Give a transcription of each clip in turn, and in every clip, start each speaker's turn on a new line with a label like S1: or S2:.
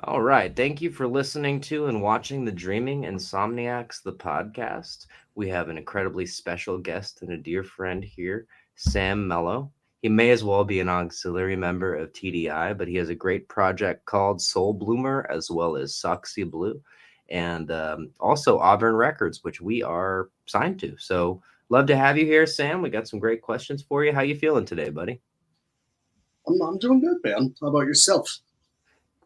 S1: All right. Thank you for listening to and watching the Dreaming Insomniacs, the podcast. We have an incredibly special guest and a dear friend here, Sam Mello. He may as well be an auxiliary member of TDI, but he has a great project called Soul Bloomer, as well as Soxie Blue, and also Auburn Records, which we are signed to. So, love to have you here, Sam. We got some great questions for you. How you feeling today, buddy?
S2: I'm doing good, man. How about yourself?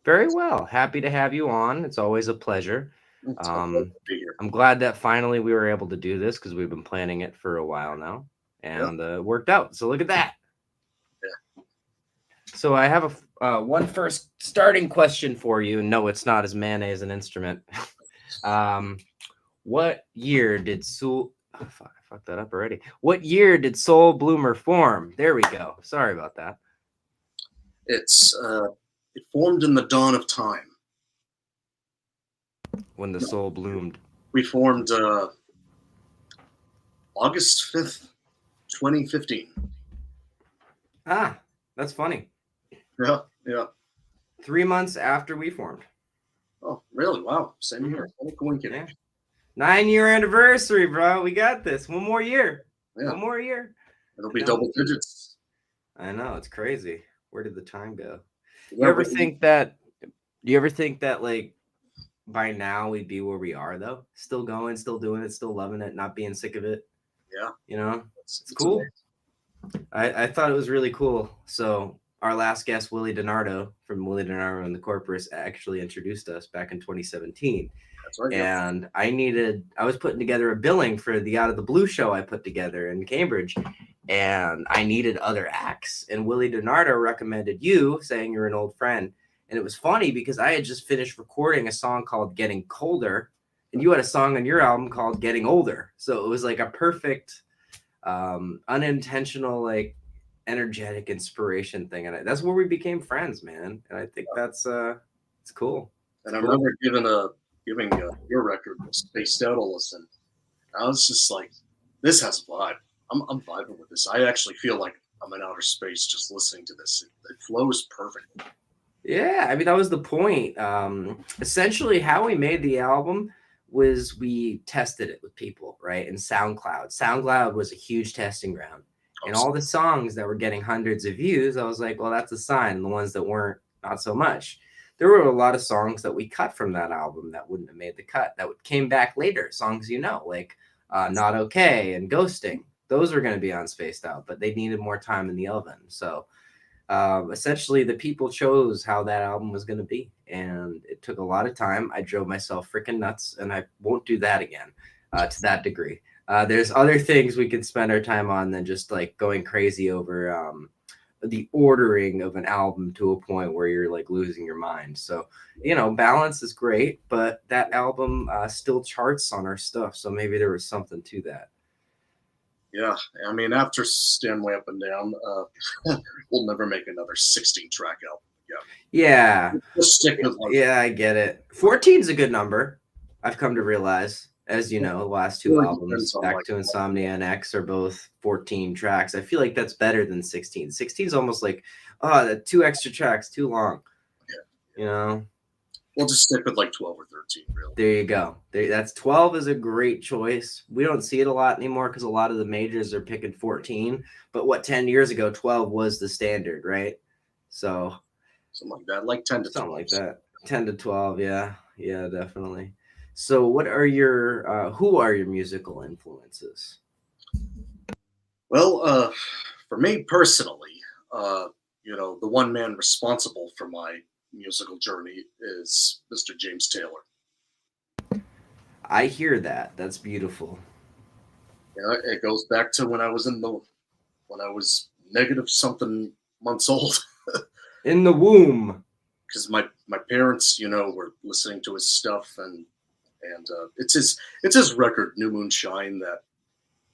S1: Very well. Happy to have you on. It's always a pleasure.
S2: It's my pleasure
S1: Um,
S2: to be here.
S1: I'm glad that finally we were able to do this because we've been planning it for a while now,
S2: Yeah,
S1: and it worked out. So look at that.
S2: yeah.
S1: So I have one first starting question for you. No, it's not as mayonnaise an instrument. um, what year did Soul? Oh, fuck, I fucked that up already. What year did Soul Bloomer form? There we go. Sorry about that.
S2: It formed in the dawn of time.
S1: When the soul bloomed.
S2: We formed August 5th, 2015.
S1: Ah, that's funny.
S2: Yeah, yeah.
S1: 3 months after we formed.
S2: Oh, really? Wow. Same
S1: Mhm.
S2: here. What a coincidence.
S1: Yeah. 9 year anniversary, bro. We got this. One more year.
S2: Yeah,
S1: One more year.
S2: it'll
S1: And
S2: be
S1: then
S2: double digits.
S1: I know it's crazy. Where did the time go? You
S2: Yeah,
S1: ever think that do you ever think that like by now we'd be where we are though? Still going, still doing it, still loving it, not being sick of it.
S2: yeah.
S1: You know? It's
S2: It's amazing.
S1: cool. I thought it was really cool. So our last guest, Willie DiNardo from Willie DiNardo and the Corporate, actually introduced us back in 2017.
S2: That's right. Yeah.
S1: And I was putting together a billing for the Out of the Blue show I put together in Cambridge, and I needed other acts. And Willie DiNardo recommended you, saying you're an old friend. And it was funny because I had just finished recording a song called Getting Colder, and you had a song on your album called Getting Older. So it was like a perfect unintentional, like energetic inspiration thing. And that's where we became friends, man. And I think that's it's cool. It's
S2: And I
S1: cool.
S2: remember giving your record Spaced Out a listen. I was just like, this has a vibe. I'm vibing with this. I actually feel like I'm in outer space just listening to this. It flows perfect.
S1: Yeah, I mean that was the point. Essentially, how we made the album was we tested it with people, right? And SoundCloud. SoundCloud was a huge testing ground, and all the songs that were getting hundreds of views, I was like, well, that's a sign. And the ones that weren't, not so much. There were a lot of songs that we cut from that album that wouldn't have made the cut. Came back later. Songs like "Not Okay" and "Ghosting." Those were going to be on Spaced Out, but they needed more time in the oven. So essentially the people chose how that album was going to be, and it took a lot of time. I drove myself freaking nuts, and I won't do that again to that degree. There's other things we could spend our time on than just like going crazy over the ordering of an album to a point where you're like losing your mind. So balance is great, but that album still charts on our stuff, so maybe there was something to that.
S2: Yeah, I mean, after Stanley Up and Down, we'll never make another 16-track album
S1: Yeah.
S2: again. Just stick with one.
S1: Yeah, I get it. 14 is a good number. I've come to realize, as you know, the last two
S2: Really depends
S1: albums,
S2: on
S1: Back
S2: like
S1: to Insomnia and X, are both 14 tracks. I feel like that's better than 16. 16 is almost like, oh, the two extra tracks, too long.
S2: yeah,
S1: You know?
S2: we'll just stick with like 12 or 13, really.
S1: There you go. That's 12 is a great choice. We don't see it a lot anymore because a lot of the majors are picking 14. But 10 years ago, 12 was the standard, right? So
S2: Something like that, like 10 to
S1: something
S2: 12.
S1: like that. 10 to 12, yeah. Yeah, definitely. So what are your who are your musical influences?
S2: Well, for me personally, uh, the one man responsible for my musical journey is Mr. James Taylor.
S1: I hear that. That's beautiful.
S2: It goes back to when I was negative something months old.
S1: In the womb.
S2: Because my parents, were listening to his stuff, and it's his record New Moon Shine that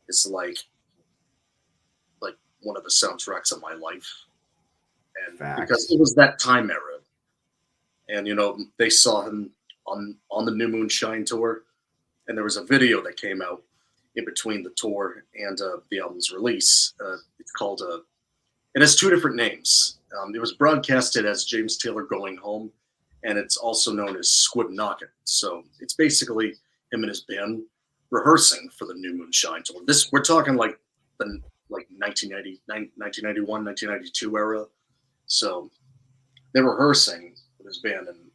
S2: is like one of the soundtracks of my life, and because
S1: Facts.
S2: it was that time era, and they saw him on the New Moon Shine tour, and there was a video that came out in between the tour and the album's release. It's called it has two different names. It was broadcasted as James Taylor Going Home, and it's also known as Squib Knockin'. So it's basically him and his band rehearsing for the New Moonshine tour. This we're talking like the 1991, 1992 era. So they're rehearsing with his band, and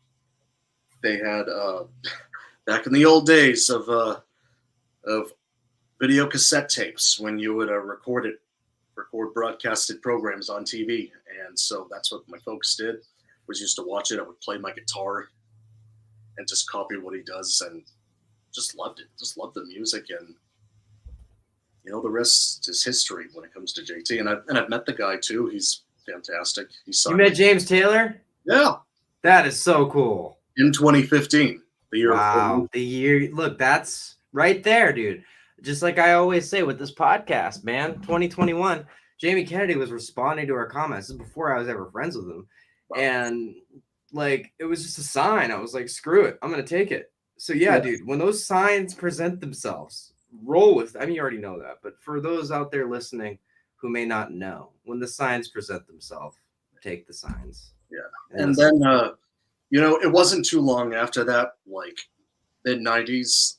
S2: they had back in the old days of video cassette tapes when you would record broadcasted programs on TV, and so that's what my folks did. Was used to watch it. I would play my guitar and just copy what he does, and just loved it. Just loved the music, and the rest is history when it comes to JT. And I've met the guy too. He's fantastic.
S1: You met James Taylor?
S2: Yeah.
S1: That is so cool.
S2: In 2015, the year.
S1: Wow, the year. Look, that's right there, dude. Just like I always say with this podcast, man, 2021, Jamie Kennedy was responding to our comments. This is before I was ever friends with him. Wow. And like, it was just a sign. I was like, screw it. I'm going to take it. So yeah, dude, when those signs present themselves, roll with it. I mean, you already know that, but for those out there listening who may not know, when the signs present themselves, take the signs.
S2: Yeah. And then, it wasn't too long after that, like mid-90s,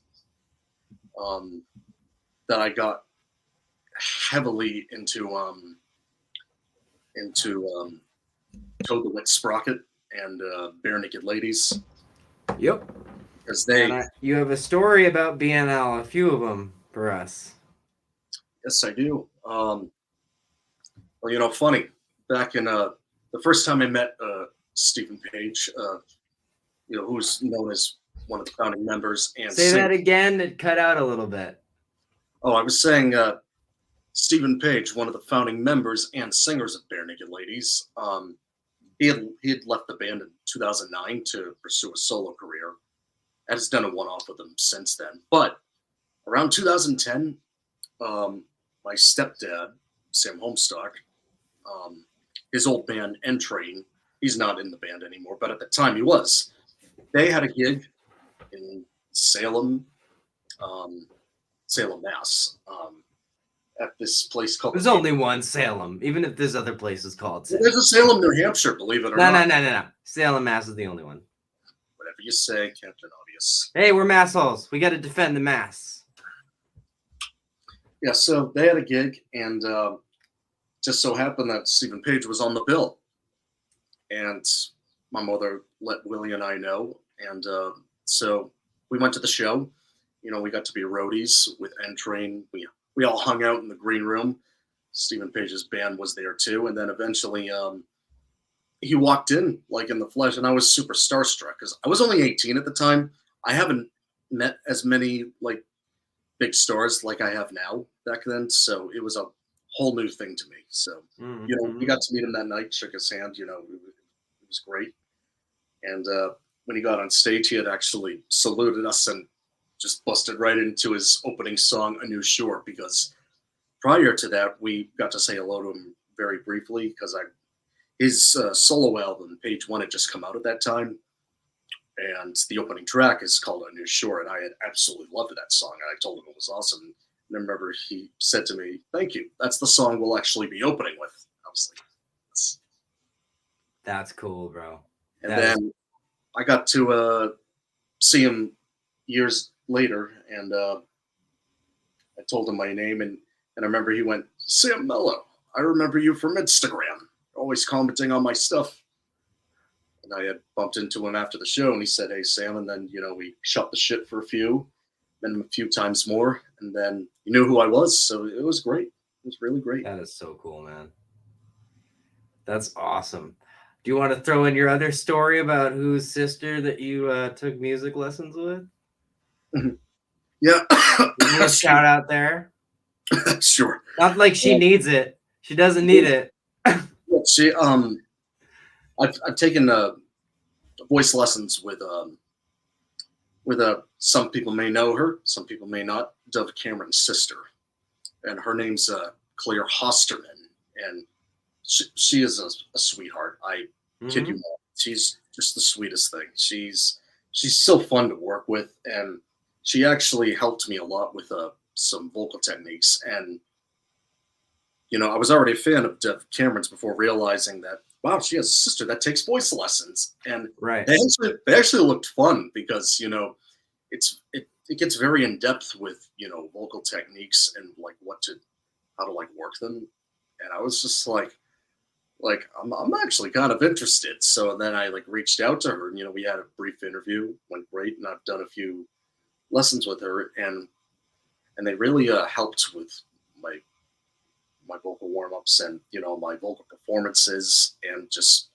S2: that I got heavily into Toad the Wet Sprocket and Bare Naked Ladies.
S1: Yep.
S2: Because
S1: you have a story about BNL, a few of them for us.
S2: Yes, I do. Well, funny. Back in the first time I met Stephen Page, who's known as one of the founding members, and
S1: say that again. It cut out a little bit.
S2: Oh, I was saying Stephen Page, one of the founding members and singers of Bare Naked Ladies. He had left the band in 2009 to pursue a solo career. Has done a one-off with them since then. But around 2010, my stepdad, Sam Homestock, his old band, N-Train, he's not in the band anymore, but at the time he was. They had a gig in Salem, Mass, at this place called...
S1: There's only one Salem, even if there's other places called Salem.
S2: There's a Salem, New Hampshire, believe it or not.
S1: No. Salem, Mass is the only one.
S2: Whatever you say, Captain Obvious.
S1: Hey, we're massholes. We got to defend the mass.
S2: Yeah, so they had a gig, and just so happened that Stephen Page was on the bill. And my mother let Willie and I know. And so we went to the show. We got to be roadies with N-Train. We all hung out in the green room. Stephen Page's band was there too. And then eventually he walked in like in the flesh, and I was super starstruck because I was only 18 at the time. I haven't met as many like big stars like I have now back then. So it was a whole new thing to me. So, we got to meet him that night, shook his hand, it was great. And when he got on stage, he had actually saluted us and just busted right into his opening song, A New Shore, because prior to that, we got to say hello to him very briefly because his solo album, Page One, had just come out at that time. And the opening track is called A New Shore, and I had absolutely loved that song. And I told him it was awesome. And I remember he said to me, "Thank you. That's the song we'll actually be opening with." I was like,
S1: "That's cool, bro."
S2: And then I got to see him years later, and I told him my name, and I remember he went, "Sam Mello, I remember you from Instagram, always commenting on my stuff." And I had bumped into him after the show, and he said, "Hey, Sam," and then, we shot the shit for a few, then a few times more, and then he knew who I was, so it was great. It was really great.
S1: That is so cool, man. That's awesome. Do you want to throw in your other story about whose sister that you took music lessons with?
S2: Mm-hmm. Yeah.
S1: A shout out there.
S2: Sure.
S1: Not like she needs it. She doesn't need it.
S2: She I've taken voice lessons with some people may know her, some people may not. Dove Cameron's sister, and her name's Claire Hosterman, and she is a sweetheart. I kid you not. She's just the sweetest thing. She's so fun to work with, and she actually helped me a lot with some vocal techniques. And I was already a fan of Dove Cameron's before realizing that, wow, she has a sister that takes voice lessons, and
S1: Right.
S2: they actually looked fun because it gets very in depth with vocal techniques and like how to like work them, and I was just like I'm actually kind of interested. So then I like reached out to her, and we had a brief interview, went great, and I've done a few lessons with her, and they really helped with my my vocal warm ups and my vocal performances, and just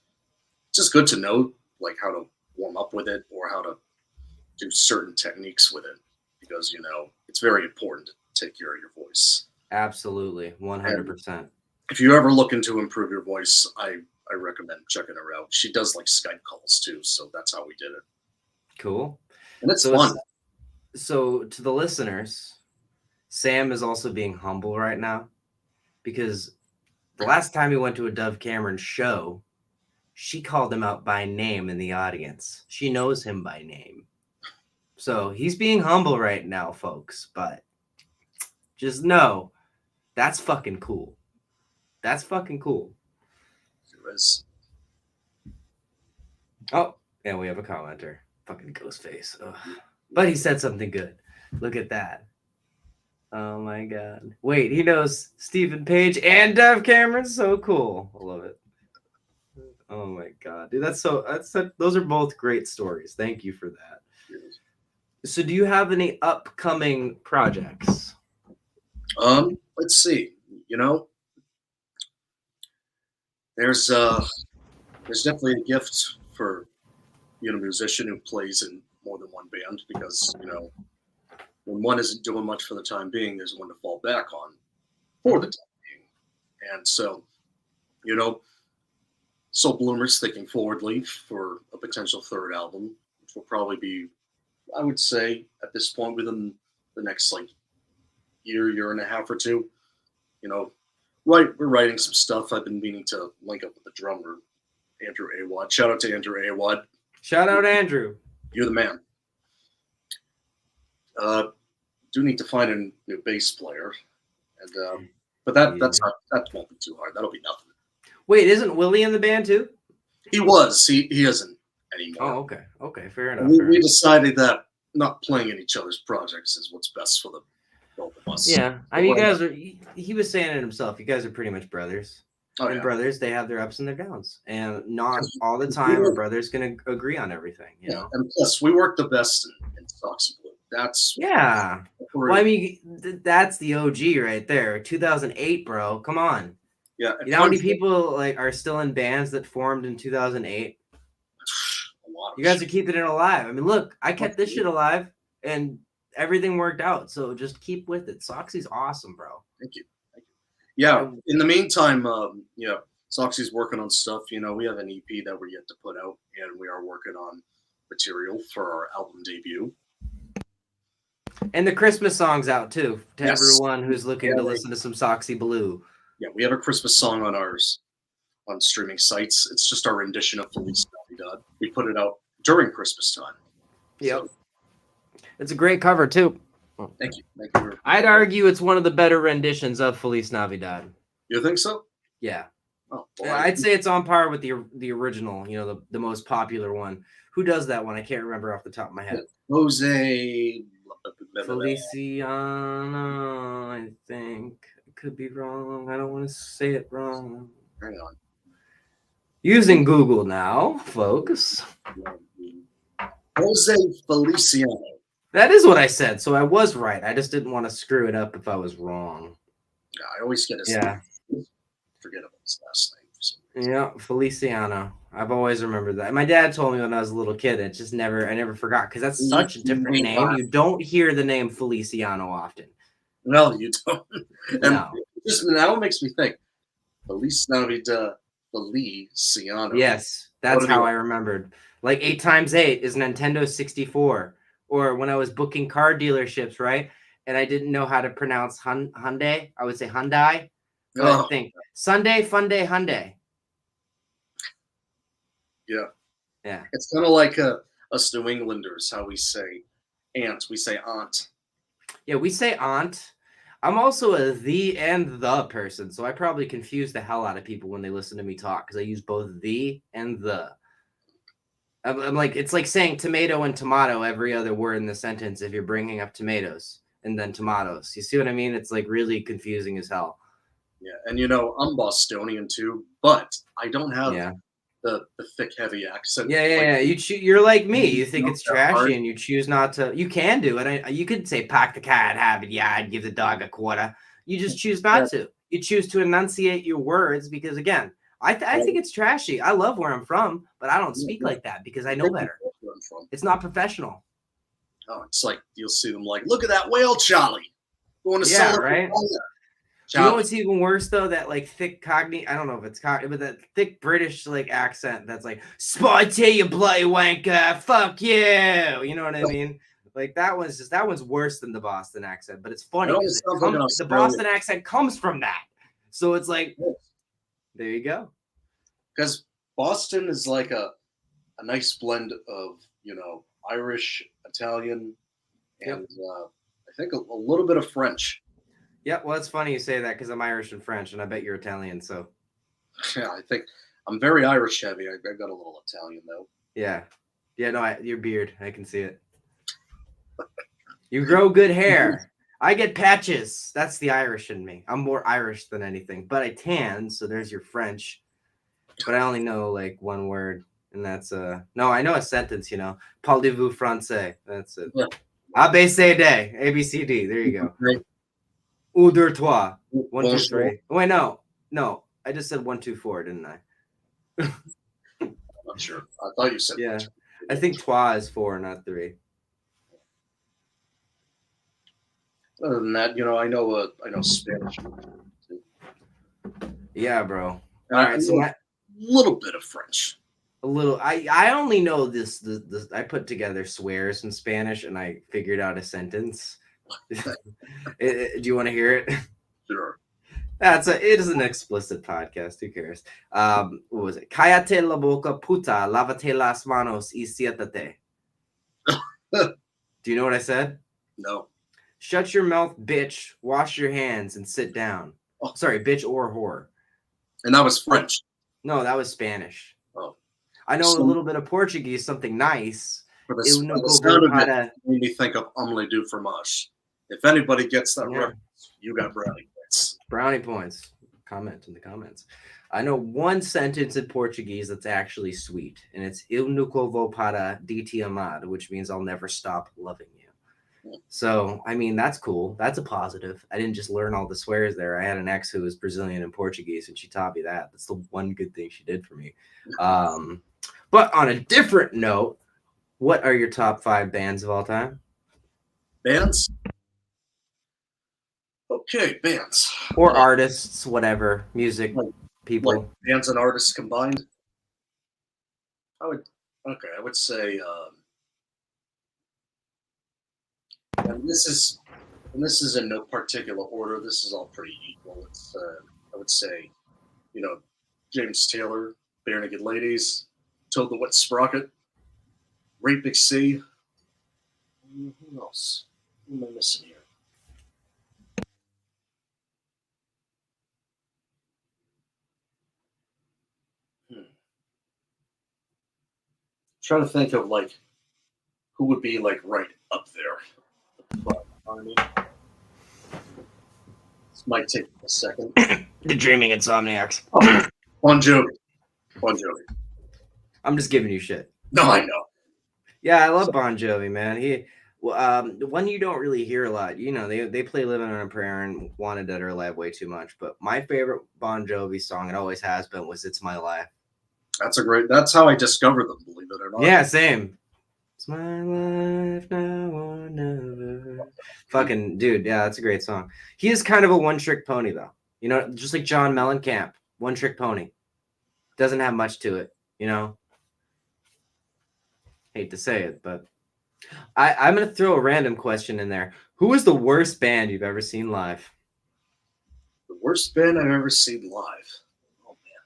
S2: good to know like how to warm up with it or how to do certain techniques with it because it's very important to take care of your voice.
S1: Absolutely.
S2: And
S1: 100%.
S2: if you're ever looking to improve your voice, I recommend checking her out. She does like Skype calls too, so that's how we did it,
S1: Cool.
S2: and it's
S1: So
S2: fun.
S1: so to the listeners, Sam is also being humble right now because the last time he went to a Dove Cameron show, she called him out by name in the audience. She knows him by name. So he's being humble right now, folks, but just know that's fucking cool. That's fucking cool.
S2: It was,
S1: Oh, and we have a commenter. Fucking Ghostface. Ugh. But he said something good. Look at that. Oh my god. Wait, he knows Stephen Page and Dove Cameron. So cool. I love it. Oh my god. Dude, those are both great stories. Thank you for that. So do you have any upcoming projects?
S2: let's see. There's there's definitely a gift for a musician who plays in more than one band because when one isn't doing much for the time being, there's one to fall back on for the time being. And so, you know, Soul Bloomer's thinking forwardly for a potential third album, which will probably be, I would say, at this point within the next like year and a half or two. You know, we're writing some stuff. I've been meaning to link up with the drummer, Andrew Awad. Shout out to Andrew Awad.
S1: Shout out Andrew.
S2: You're the man. Do need to find a new bass player, and but that won't be too hard. That'll be nothing.
S1: Wait, isn't Willie in the band too?
S2: He was. He isn't anymore.
S1: Oh, okay. Okay, fair enough.
S2: We decided that not playing in each other's projects is what's best for the both of us.
S1: Yeah, I mean, you guys are. He was saying it himself. You guys are pretty much brothers.
S2: Oh,
S1: and
S2: yeah.
S1: brothers, they have their ups and their downs, and not all the time are brothers going to agree on everything. You know.
S2: And plus, we work the best in Soxie Blue. That's
S1: yeah. Well, I mean, that's the OG right there. 2008, bro. Come on.
S2: Yeah.
S1: You know how many people like are still in bands that formed in 2008? You guys are keeping it alive. I mean, look, I kept this shit alive, and everything worked out. So just keep with it. Soxie's awesome, bro.
S2: Thank you. Yeah. In the meantime, Soxie's working on stuff. We have an EP that we're yet to put out, and we are working on material for our album debut.
S1: And the Christmas song's out too, to everyone who's looking to listen to some Soxie Blue.
S2: Yeah, we have a Christmas song on streaming sites. It's just our rendition of Feliz Navidad. We put it out during Christmas time.
S1: Yep. So, it's a great cover too.
S2: Thank you.
S1: I'd argue it's one of the better renditions of Feliz Navidad.
S2: You think so?
S1: Yeah.
S2: Oh,
S1: well, I'd say it's on par with the original, the most popular one. Who does that one? I can't remember off the top of my head.
S2: Jose
S1: Feliciano, I think. I could be wrong. I don't want to say it wrong.
S2: Hang on.
S1: Using Google now, folks.
S2: Jose Feliciano.
S1: That is what I said, so I was right. I just didn't want to screw it up if I was wrong.
S2: Yeah, I always get his name. Forget about his last name.
S1: Yeah, Feliciano. I've always remembered that. My dad told me when I was a little kid. It just I never forgot because that's such a different name. You don't hear the name Feliciano often.
S2: No, you don't. And
S1: no.
S2: Just now it makes me think. Feliz Navidad, Feliciano.
S1: Yes, that's how I remembered. Like 8x8 is Nintendo 64. Or when I was booking car dealerships, right? And I didn't know how to pronounce Hyundai. I would say Hyundai. I think Sunday, Fun Day, Hyundai. Yeah.
S2: It's kind of like us New Englanders, how we say aunt. We say aunt.
S1: Yeah, we say aunt. I'm also a the and the person, so I probably confuse the hell out of people when they listen to me talk because I use both the and the. I'm like, it's like saying tomato and tomato every other word in the sentence if you're bringing up tomatoes and then tomatoes. You see what I mean? It's like really confusing as hell.
S2: Yeah, and you know, I'm Bostonian too, but I don't have
S1: Yeah.
S2: the thick, heavy accent.
S1: Yeah, yeah,
S2: Like
S1: yeah. You're like me. You think
S2: not
S1: it's
S2: that hard.
S1: trashy, and you choose not to. You can do it. You could say, "Pack the cat, have it." Yeah, I'd give the dog a quarter. You just choose
S2: Yeah,
S1: not to. You choose to enunciate your words because, again, I
S2: well,
S1: think it's trashy. I love where I'm from, but I don't
S2: yeah,
S1: speak
S2: yeah.
S1: like that because I
S2: I
S1: know
S2: think
S1: better.
S2: that's where I'm from.
S1: It's not professional.
S2: Oh, it's like you'll see them like, look at that whale, Charlie, going to
S1: Yeah,
S2: sell it.
S1: right. You know
S2: Charlie.
S1: what's even worse though? That like thick cockney. I don't know if it's cockney, but that thick British like accent. That's like "Spotty, you bloody wanker, fuck you." You know what I mean? Like that one's worse than the Boston accent. But it's
S2: It
S1: funny because
S2: almost sounds like an
S1: the
S2: Australian.
S1: Boston accent comes from that. So it's like there you go.
S2: Because Boston is like a nice blend of, you know, Irish, Italian,
S1: Yep.
S2: and I think a little bit of French.
S1: Yep. Well, it's funny you say that because I'm Irish and French, and I bet you're Italian. So
S2: Yeah, I think I'm very Irish heavy. I got a little Italian though.
S1: yeah, yeah. No, your beard, I can see it. You grow good hair. I get patches. That's the Irish in me. I'm more Irish than anything, but I tan. So there's your French. But I only know like one word, and that's no, I know a sentence. You know, parlez-vous français? That's it.
S2: Yeah.
S1: A B C D, A B C D. There you go.
S2: Great.
S1: Un, deux, trois. One, two,
S2: Bonjour.
S1: three. Wait, no. I just said 1, 2, 4, didn't I?
S2: I'm not sure. I thought you said
S1: Yeah,
S2: French.
S1: I think trois is 4, not 3.
S2: Other than that, you know, I know Spanish.
S1: Yeah, bro.
S2: And
S1: All
S2: I
S1: right, so
S2: know
S1: my
S2: a little bit of French.
S1: a little. I only know this. I put together swears in Spanish, and I figured out a sentence. Do you want to hear it?
S2: Sure.
S1: It is an explicit podcast. Who cares? What was it? Cállate la boca, puta, lávate las manos y siéntate. Do you know what I said?
S2: No.
S1: Shut your mouth, bitch. Wash your hands and sit down.
S2: Oh,
S1: Sorry, bitch or whore.
S2: and that was French.
S1: No, that was Spanish.
S2: Oh,
S1: I know a
S2: so
S1: little bit of Portuguese, something nice. Eu
S2: by the
S1: nunca vou
S2: sound of it,
S1: para.
S2: it made me think of omelette du fromage. If anybody gets that
S1: Yeah.
S2: reference, you got brownie points.
S1: Brownie points. Comment in the comments. I know one sentence in Portuguese that's actually sweet, and it's Eu nunca vou para de te amar, which means I'll never stop loving you. So, I mean, that's cool. That's a positive. I didn't just learn all the swears there. I had an ex who was Brazilian and Portuguese, and she taught me that. That's the one good thing she did for me. But on a different note, what are your top 5 bands of all time?
S2: Bands? Okay, bands.
S1: Or artists, whatever, music, people.
S2: Like bands and artists combined? I would say, and this is in no particular order. This is all pretty equal. It's I would say, you know, James Taylor, Bare Naked Ladies, Toad the Wet Sprocket, Great Big Sea. Who else? Who am I missing here? Trying to think of like who would be like right up there. But, I mean, this might take a second.
S1: The Dreaming Insomniacs.
S2: Oh, Bon Jovi. Bon Jovi.
S1: I'm just giving you shit.
S2: No, I know.
S1: Yeah, I love Bon Jovi, man. The one you don't really hear a lot. You know, they play "Living on a Prayer" and "Wanted Dead or Alive" way too much. But my favorite Bon Jovi song, it always has been, was "It's My Life."
S2: That's how I discovered them, believe it or not.
S1: Yeah, same. It's my life now or never. Fucking dude, yeah, that's a great song. He is kind of a one-trick pony, though. You know, just like John Mellencamp, one-trick pony. Doesn't have much to it, you know. Hate to say it, but I'm gonna throw a random question in there. Who is the worst band you've ever seen live?
S2: The worst band I've ever seen live. Oh man.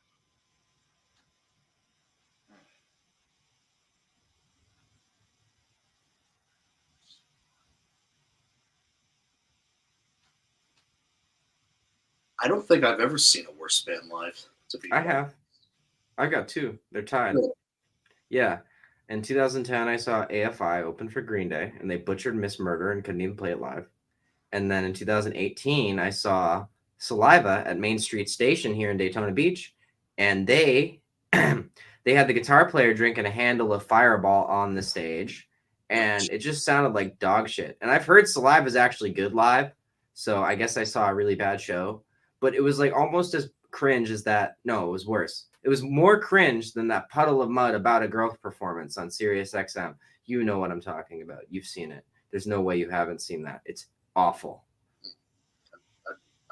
S2: I don't think I've ever seen a worse band live. To be
S1: I
S2: honest.
S1: have. I've got two. They're tied.
S2: Really?
S1: Yeah. In 2010, I saw AFI open for Green Day, and they butchered Miss Murder and couldn't even play it live. And then in 2018, I saw Saliva at Main Street Station here in Daytona Beach, and they they had the guitar player drinking a handle of Fireball on the stage, and it just sounded like dog shit. And I've heard Saliva is actually good live, so I guess I saw a really bad show, but it was like almost as cringe as that. No, it was worse. It was more cringe than that Puddle of Mud About a Girl performance on Sirius XM. You know what I'm talking about. You've seen it. There's no way you haven't seen that. It's awful.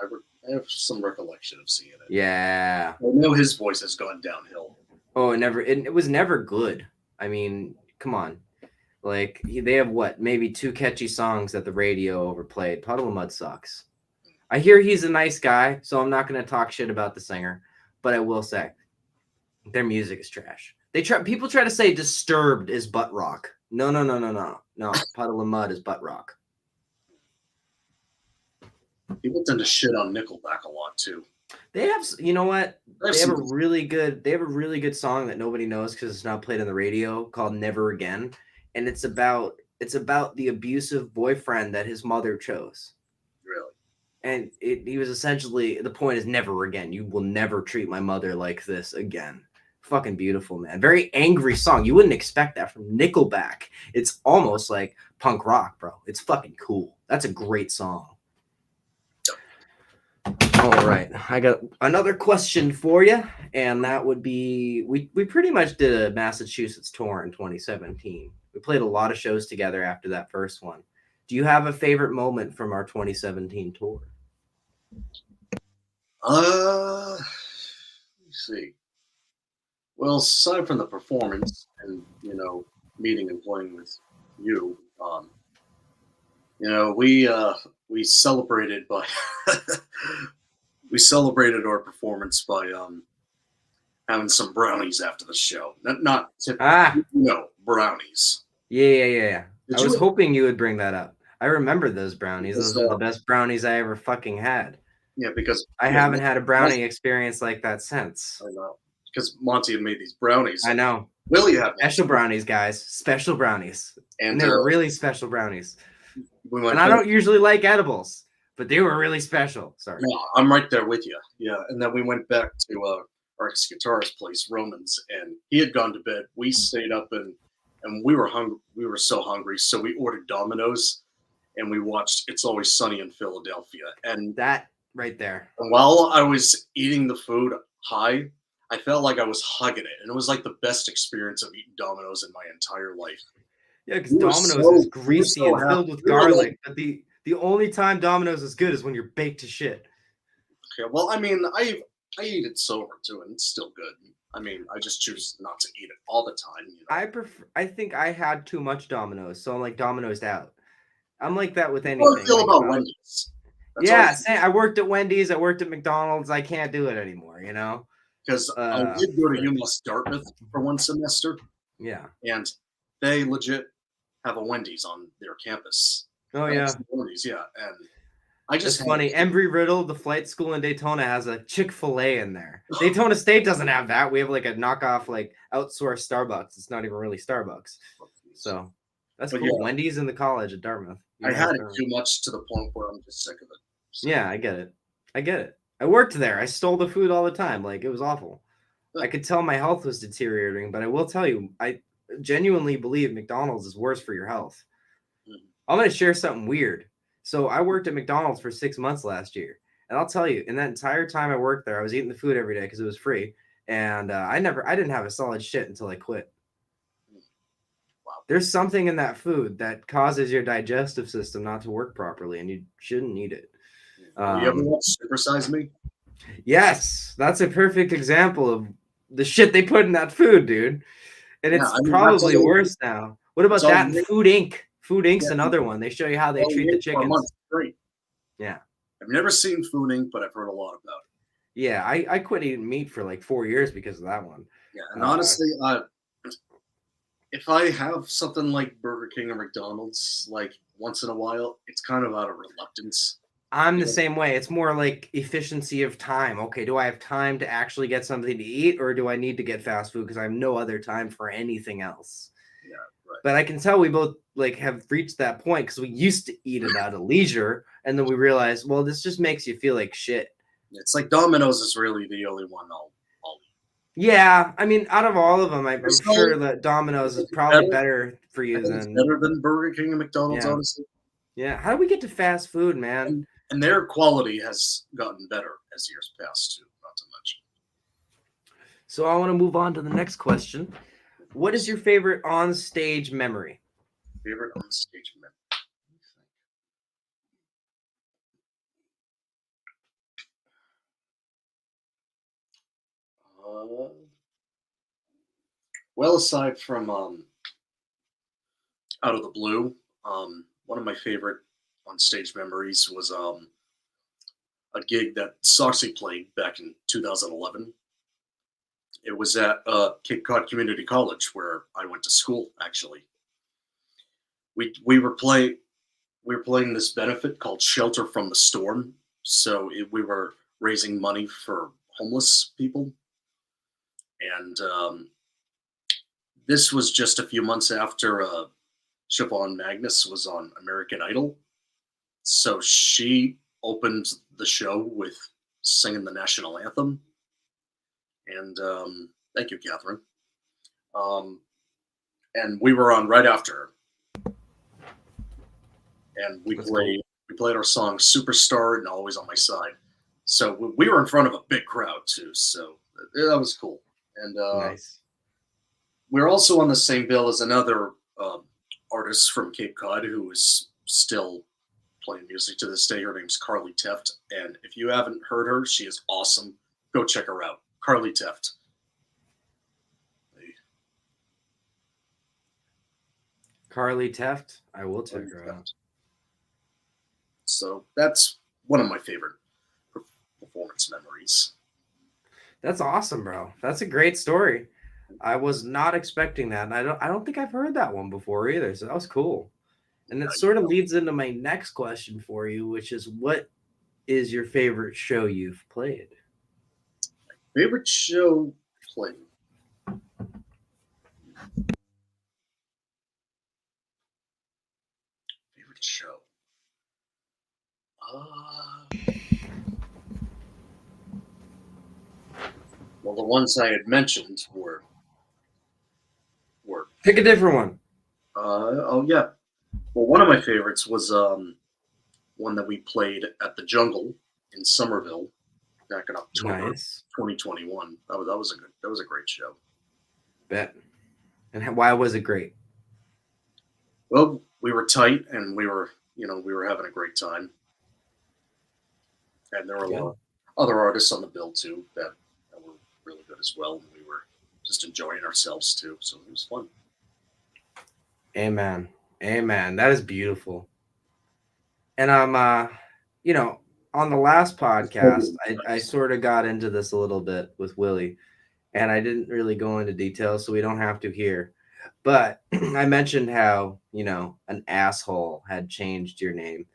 S2: I have some recollection of seeing it.
S1: Yeah.
S2: I know his voice has gone downhill.
S1: Oh, it was never good. I mean, come on. Like they have what, maybe 2 catchy songs that the radio overplayed. Puddle of Mud sucks. I hear he's a nice guy, so I'm not going to talk shit about the singer, but I will say their music is trash. People try to say Disturbed is butt rock. No. Puddle of Mud is butt rock.
S2: People tend to shit on Nickelback a lot too.
S1: They have, you know what? They have a really good song that nobody knows because it's not played on the radio called Never Again, and it's about the abusive boyfriend that his mother chose.
S2: Really?
S1: And he was essentially, the point is never again. You will never treat my mother like this again. Fucking beautiful, man. Very angry song. You wouldn't expect that from Nickelback. It's almost like punk rock, bro. It's fucking cool. That's a great song. All right, I got another question for you, and that would be, we pretty much did a Massachusetts tour in 2017. We played a lot of shows together after that first one. Do you have a favorite moment from our 2017 tour?
S2: Let's see. Well, aside from the performance and, meeting and playing with you, we celebrated by we celebrated our performance by having some brownies after the show. Not typical, brownies.
S1: Yeah. I was hoping you would bring that up. I remember those brownies. Those are the best brownies I ever fucking had.
S2: Yeah, because
S1: I haven't had a brownie experience like that since.
S2: I know. Because Monty had made these brownies.
S1: I know.
S2: Willie had
S1: special brownies, guys. Special brownies. And they were really special brownies. And I don't usually like edibles, but they were really special. Sorry.
S2: Yeah, I'm right there with you. Yeah, and then we went back to our ex-guitarist place, Roman's, and he had gone to bed. We stayed up and we were hungry. We were so hungry, so we ordered Domino's, and we watched It's Always Sunny in Philadelphia. And
S1: that right there.
S2: And while I was eating the food high, I felt like I was hugging it, and it was like the best experience of eating Domino's in my entire life.
S1: Yeah, because Domino's is greasy and filled with garlic. But the only time Domino's is good is when you're baked to shit.
S2: Okay, well, I mean, I eat it sober too, and it's still good. I mean, I just choose not to eat it all the time.
S1: I think I had too much Domino's, so I'm like Domino's out. I'm like that with anything.
S2: What do you feel about Wendy's?
S1: I worked at Wendy's. I worked at McDonald's. I can't do it anymore,
S2: Because I did go to UMass Dartmouth for one semester.
S1: Yeah.
S2: And they legit have a Wendy's on their campus.
S1: Oh, yeah.
S2: Wendy's, yeah. And I just...
S1: It's funny. Embry-Riddle, the flight school in Daytona, has a Chick-fil-A in there. Daytona State doesn't have that. We have like a knockoff, like outsourced Starbucks. It's not even really Starbucks. So that's cool. Yeah. Wendy's in the college at Dartmouth.
S2: I had it too much to the point where I'm just sick of it.
S1: So. Yeah, I get it. I worked there. I stole the food all the time. Like, it was awful. I could tell my health was deteriorating, but I will tell you, I genuinely believe McDonald's is worse for your health. I'm going to share something weird. So I worked at McDonald's for 6 months last year. And I'll tell you, in that entire time I worked there, I was eating the food every day because it was free. And I didn't have a solid shit until I quit. Wow. There's something in that food that causes your digestive system not to work properly, and you shouldn't eat it.
S2: You ever watch Super Size Me?
S1: Yes, that's a perfect example of the shit they put in that food, dude. And it's probably worse now. What about that and Food Inc.? Food Inc.'s another one. They show you how they treat the chickens.
S2: Great.
S1: Yeah.
S2: I've never seen Food Inc., but I've heard a lot about it.
S1: Yeah, I quit eating meat for like 4 years because of that one.
S2: Yeah, and honestly, if I have something like Burger King or McDonald's, like once in a while, it's kind of out of reluctance.
S1: I'm the
S2: Yeah.
S1: same way. It's more like efficiency of time. Okay, do I have time to actually get something to eat, or do I need to get fast food because I have no other time for anything else?
S2: Yeah, right.
S1: But I can tell we both like have reached that point because we used to eat it out of leisure, and then we realized, well, this just makes you feel like shit.
S2: It's like Domino's is really the only one I'll eat.
S1: Yeah, I mean, out of all of them, I'm
S2: Personally,
S1: sure that Domino's is
S2: it's
S1: probably
S2: better.
S1: better for
S2: I
S1: you
S2: think it's
S1: than
S2: better than Burger King and McDonald's,
S1: yeah,
S2: honestly.
S1: yeah. How do we get to fast food, man?
S2: And their quality has gotten better as years pass too. Not to mention,
S1: So I want to move on to the next question.
S2: of
S1: What is
S2: course,
S1: your favorite on-stage memory?
S2: favorite on stage member. Uh, well, aside from Out of the Blue, one of my favorite on stage memories was a gig that Soxie played back in 2011. It was at Cape Cod Community College where I went to school. Actually, we were playing this benefit called Shelter from the Storm. So we were raising money for homeless people, and this was just a few months after Siobhan Magnus was on American Idol. So she opened the show with singing the national anthem, and thank you, Catherine. Um, and we were on right after her, and
S1: That's cool.
S2: we played our song "Superstar" and "Always on My Side." So we were in front of a big crowd too, so that was cool. And
S1: Nice.
S2: we're also on the same bill as another artist from Cape Cod who is still playing music to this day. Her name's Carly Teft, and if you haven't heard her, she is awesome. Go check her out, Carly Teft.
S1: Carly Teft. I will check
S2: Carly
S1: her out.
S2: Teft. So that's one of my favorite performance memories.
S1: That's awesome, bro. That's a great story. I was not expecting that, and I don't think I've heard that one before either. So that was cool. And it sort of leads into my next question for you, which is what is your favorite show you've played?
S2: Favorite show played. Favorite show. Uh, well, the ones I had mentioned were
S1: Pick a different one.
S2: oh yeah. Well, one of my favorites was one that we played at the Jungle in Somerville back in October
S1: Nice.
S2: 2021. That was a great show.
S1: Bet. And why was it great?
S2: Well, we were tight and we were having a great time, and there were a lot
S1: Good.
S2: of other artists on the bill too that were really good as well. And we were just enjoying ourselves too, so it was fun.
S1: Amen. Amen. That is beautiful. And I'm on the last podcast, I
S2: Nice.
S1: sort of got into this a little bit with Willie, and I didn't really go into details, so we don't have to here. But I mentioned how, an asshole had changed your name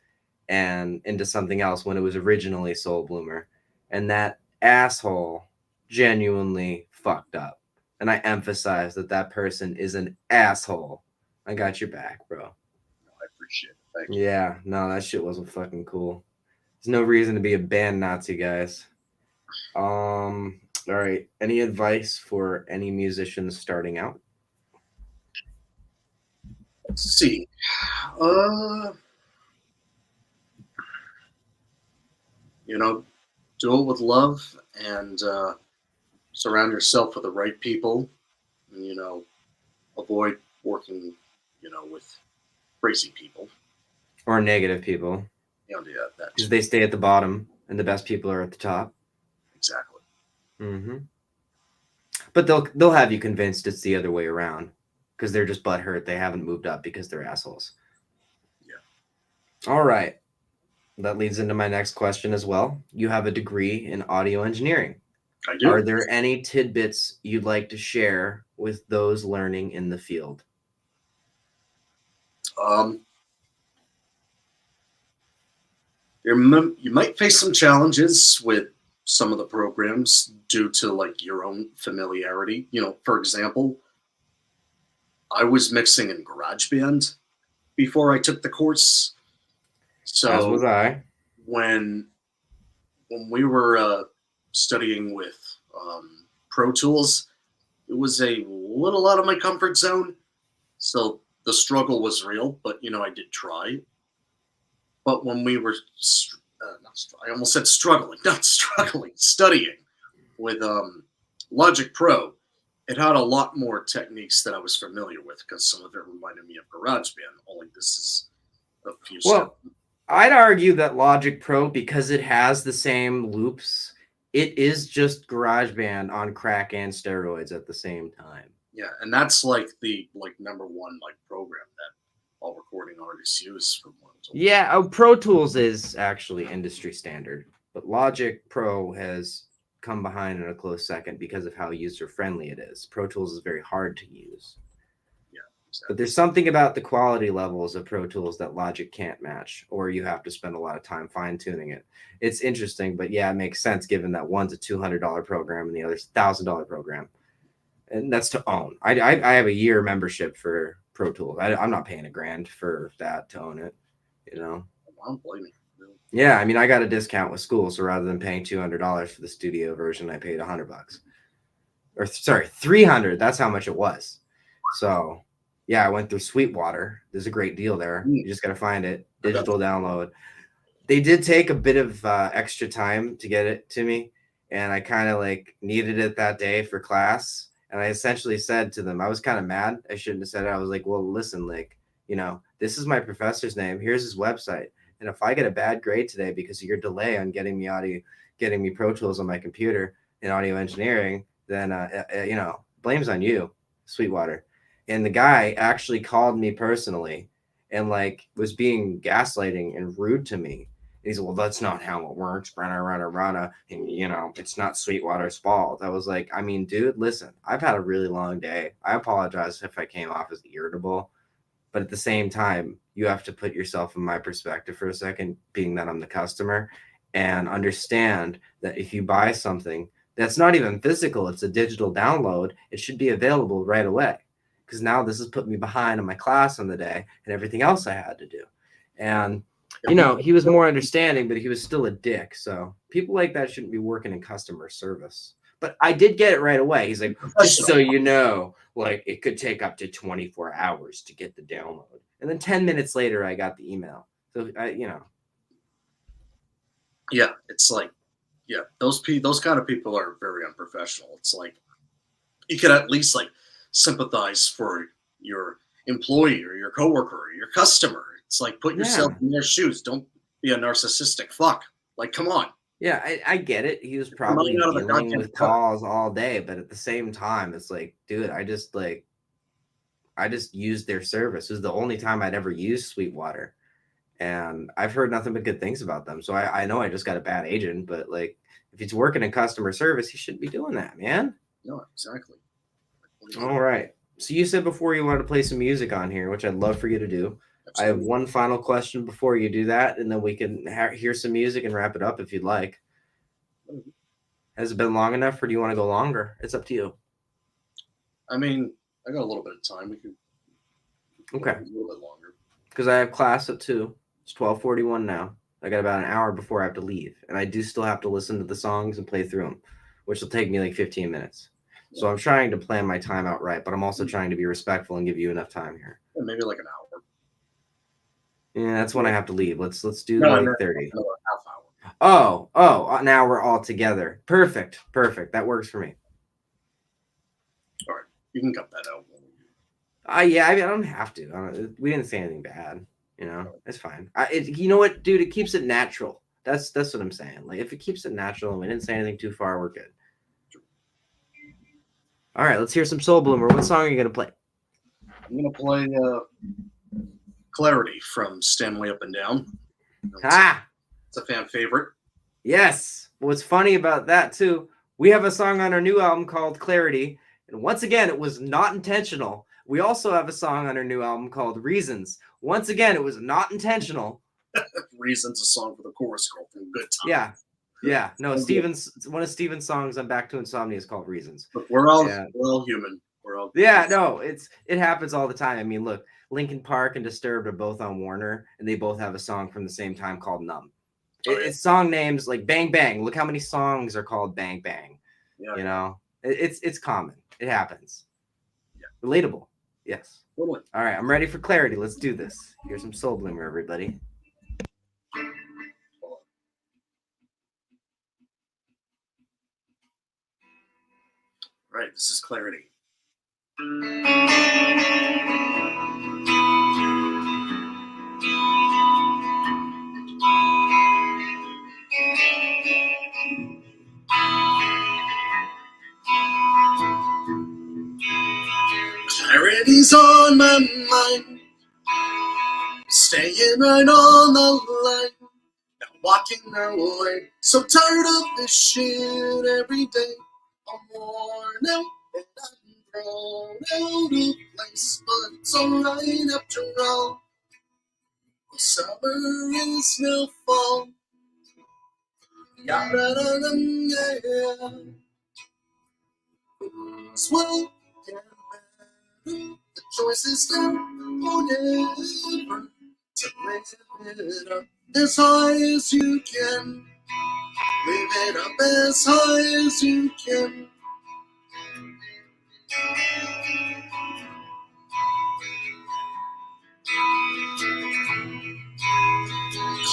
S1: and into something else when it was originally Soul Bloomer. And that asshole genuinely fucked up. And I emphasize that that person is an asshole. I got your back, bro.
S2: I appreciate it. Thank you.
S1: Yeah, no, that shit wasn't fucking cool. There's no reason to be a band Nazi, guys. All right. Any advice for any musicians starting out?
S2: Let's see. Uh, you know, do it with love and surround yourself with the right people. And, avoid working, with crazy people.
S1: Or negative people?
S2: Yeah, that
S1: Because
S2: too.
S1: they stay at the bottom and the best people are at the top.
S2: Exactly.
S1: Mm-hmm. But they'll have you convinced it's the other way around because they're just butthurt. They haven't moved up because they're assholes.
S2: Yeah.
S1: All right. That leads into my next question as well. You have a degree in audio engineering.
S2: I
S1: Are
S2: do.
S1: there any tidbits you'd like to share with those learning in the field?
S2: Um, You might face some challenges with some of the programs due to like your own familiarity. For example, I was mixing in GarageBand before I took the course.
S1: As was
S2: So
S1: I.
S2: when we were studying with Pro Tools, it was a little out of my comfort zone. So the struggle was real, but I did try. But when we were, I almost said struggling, not struggling, studying with Logic Pro, it had a lot more techniques that I was familiar with because some of it reminded me of GarageBand. Only this is a few steps.
S1: Well, I'd argue that Logic Pro, because it has the same loops, it is just GarageBand on crack and steroids at the same time.
S2: Yeah, and that's like the number one program that all recording artists use from one to
S1: Yeah, Pro Tools is actually industry standard, but Logic Pro has come behind in a close second because of how user friendly it is. Pro Tools is very hard to use.
S2: Yeah, exactly.
S1: But there's something about the quality levels of Pro Tools that Logic can't match, or you have to spend a lot of time fine tuning it. It's interesting, but yeah, it makes sense given that one's a $200 program and the other's $1,000 program. And that's to own. I have a year membership for Pro Tools. I'm not paying $1,000 for that to own it.
S2: I don't blame you. Really.
S1: Yeah, I mean, I got a discount with school, so rather than paying $200 for the studio version, I paid $100. Or sorry, $300. That's how much it was. So yeah, I went through Sweetwater. There's a great deal there. You just got to find it. Digital download. They did take a bit of extra time to get it to me, and I kind of needed it that day for class. And I essentially said to them, I was kind of mad. I shouldn't have said it. I was like, well, listen, this is my professor's name. Here's his website. And if I get a bad grade today because of your delay on getting me Pro Tools on my computer in audio engineering, then, blame's on you, Sweetwater. And the guy actually called me personally and was being gaslighting and rude to me. He's like, well, that's not how it works. And, it's not Sweetwater's fault. I was like, I mean, dude, listen, I've had a really long day. I apologize if I came off as irritable. But at the same time, you have to put yourself in my perspective for a second, being that I'm the customer, and understand that if you buy something that's not even physical, it's a digital download, it should be available right away. Because now this has put me behind on my class on the day and everything else I had to do. And he was more understanding, but he was still a dick. So people like that shouldn't be working in customer service. But I did get it right away. He's like, just so you know, it could take up to 24 hours to get the download. And then 10 minutes later, I got the email. So,
S2: Yeah, it's those kind of people are very unprofessional. It's you could at least sympathize for your employee or your coworker or your customer. It's put yourself in their shoes. Don't be a narcissistic fuck. Come on.
S1: Yeah, I get it. He was probably dealing with calls all day, but at the same time, it's dude, I just used their service. It was the only time I'd ever used Sweetwater, and I've heard nothing but good things about them. So I know I just got a bad agent, but if he's working in customer service, he shouldn't be doing that, man.
S2: No, exactly.
S1: All right. So you said before you wanted to play some music on here, which I'd love for you to do. Absolutely. I have one final question before you do that, and then we can hear some music and wrap it up if you'd like. Has it been long enough, or do you want to go longer? It's up to you.
S2: I mean, I got a little bit of time. We could
S1: okay.
S2: A little bit longer.
S1: Because I have class at 2. It's 12:41 now. I got about an hour before I have to leave, and I do still have to listen to the songs and play through them, which will take me 15 minutes. So I'm trying to plan my time out right, but I'm also trying to be respectful and give you enough time here.
S2: Yeah, maybe an hour.
S1: Yeah, that's when I have to leave. Let's do 30.
S2: Half
S1: hour. Oh, an hour all together. Perfect. That works for me.
S2: All right, you can cut that out.
S1: Yeah, I don't have to. We didn't say anything bad. It's fine. You know what, dude? It keeps it natural. That's what I'm saying. If it keeps it natural and we didn't say anything too far, we're good. All right, let's hear some Soul Bloomer. What song are you gonna play?
S2: I'm gonna play Clarity from Stanley Up and Down. It's a fan favorite.
S1: Yes. What's funny about that too, we have a song on our new album called Clarity, and once again, it was not intentional. We also have a song on our new album called Reasons. Once again, it was not intentional.
S2: Reasons, a song for the chorus girl from Good
S1: Yeah.
S2: Times.
S1: Yeah. No,
S2: So good.
S1: Steven's one of Steven's songs on Back to Insomnia is called Reasons.
S2: But
S1: Yeah.
S2: we're all human. We're all
S1: Yeah, no, it happens all the time. I mean, look, Linkin Park and Disturbed are both on Warner, and they both have a song from the same time called Numb.
S2: Oh, yeah.
S1: It's song names like Bang Bang. Look how many songs are called Bang Bang.
S2: Yeah,
S1: You
S2: yeah.
S1: know, it's common. It happens.
S2: Yeah.
S1: Relatable. Yes.
S2: Totally.
S1: All right, I'm ready for clarity. Let's do this. Here's some Soul Bloomer, everybody.
S2: Right, this is Clarity. Clarity's on my mind, staying right on the line, now walking away. So tired of this shit every day. I'm worn out and I'm thrown out of place, but it's alright after all. The summer is now fall. Yada, yeah. Things will get better. The choice is now or never to live it up as high as you can. Live it up as high as you can.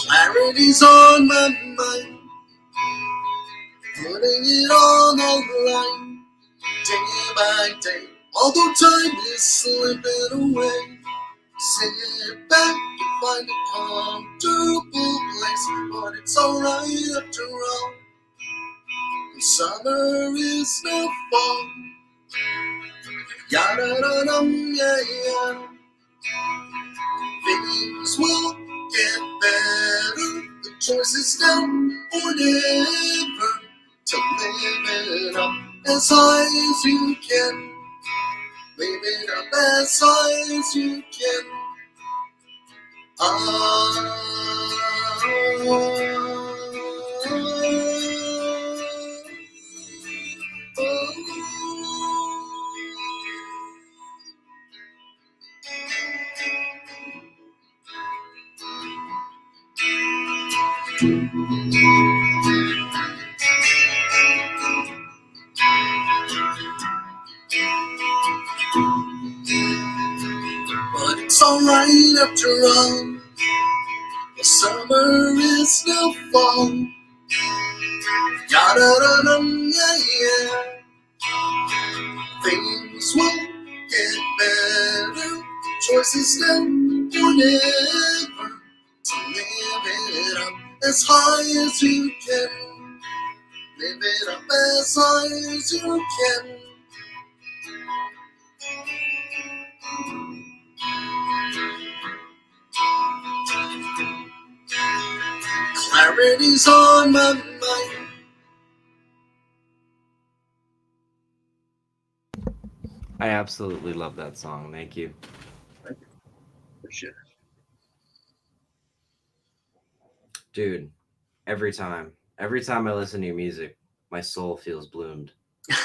S2: Clarity's on my mind, putting it on the line, day by day. Although time is slipping away, sit back and find a comfortable place, but it's alright after all. The summer is now fall. Yada da dum, yeah, yeah. Things will get better. The choice is now or never to live it up as high as you can. Live it up as high as you can. But it's alright after all. The summer is now fall. Yada da dum, yeah, yeah. Things will get better. Choices now or never to live it up as high as you can. Live it up as high as you can. Clarity's on my mind.
S1: I absolutely love that song. Thank you.
S2: Thank you. Appreciate
S1: Dude, every time I listen to your music, my soul feels bloomed.
S2: it.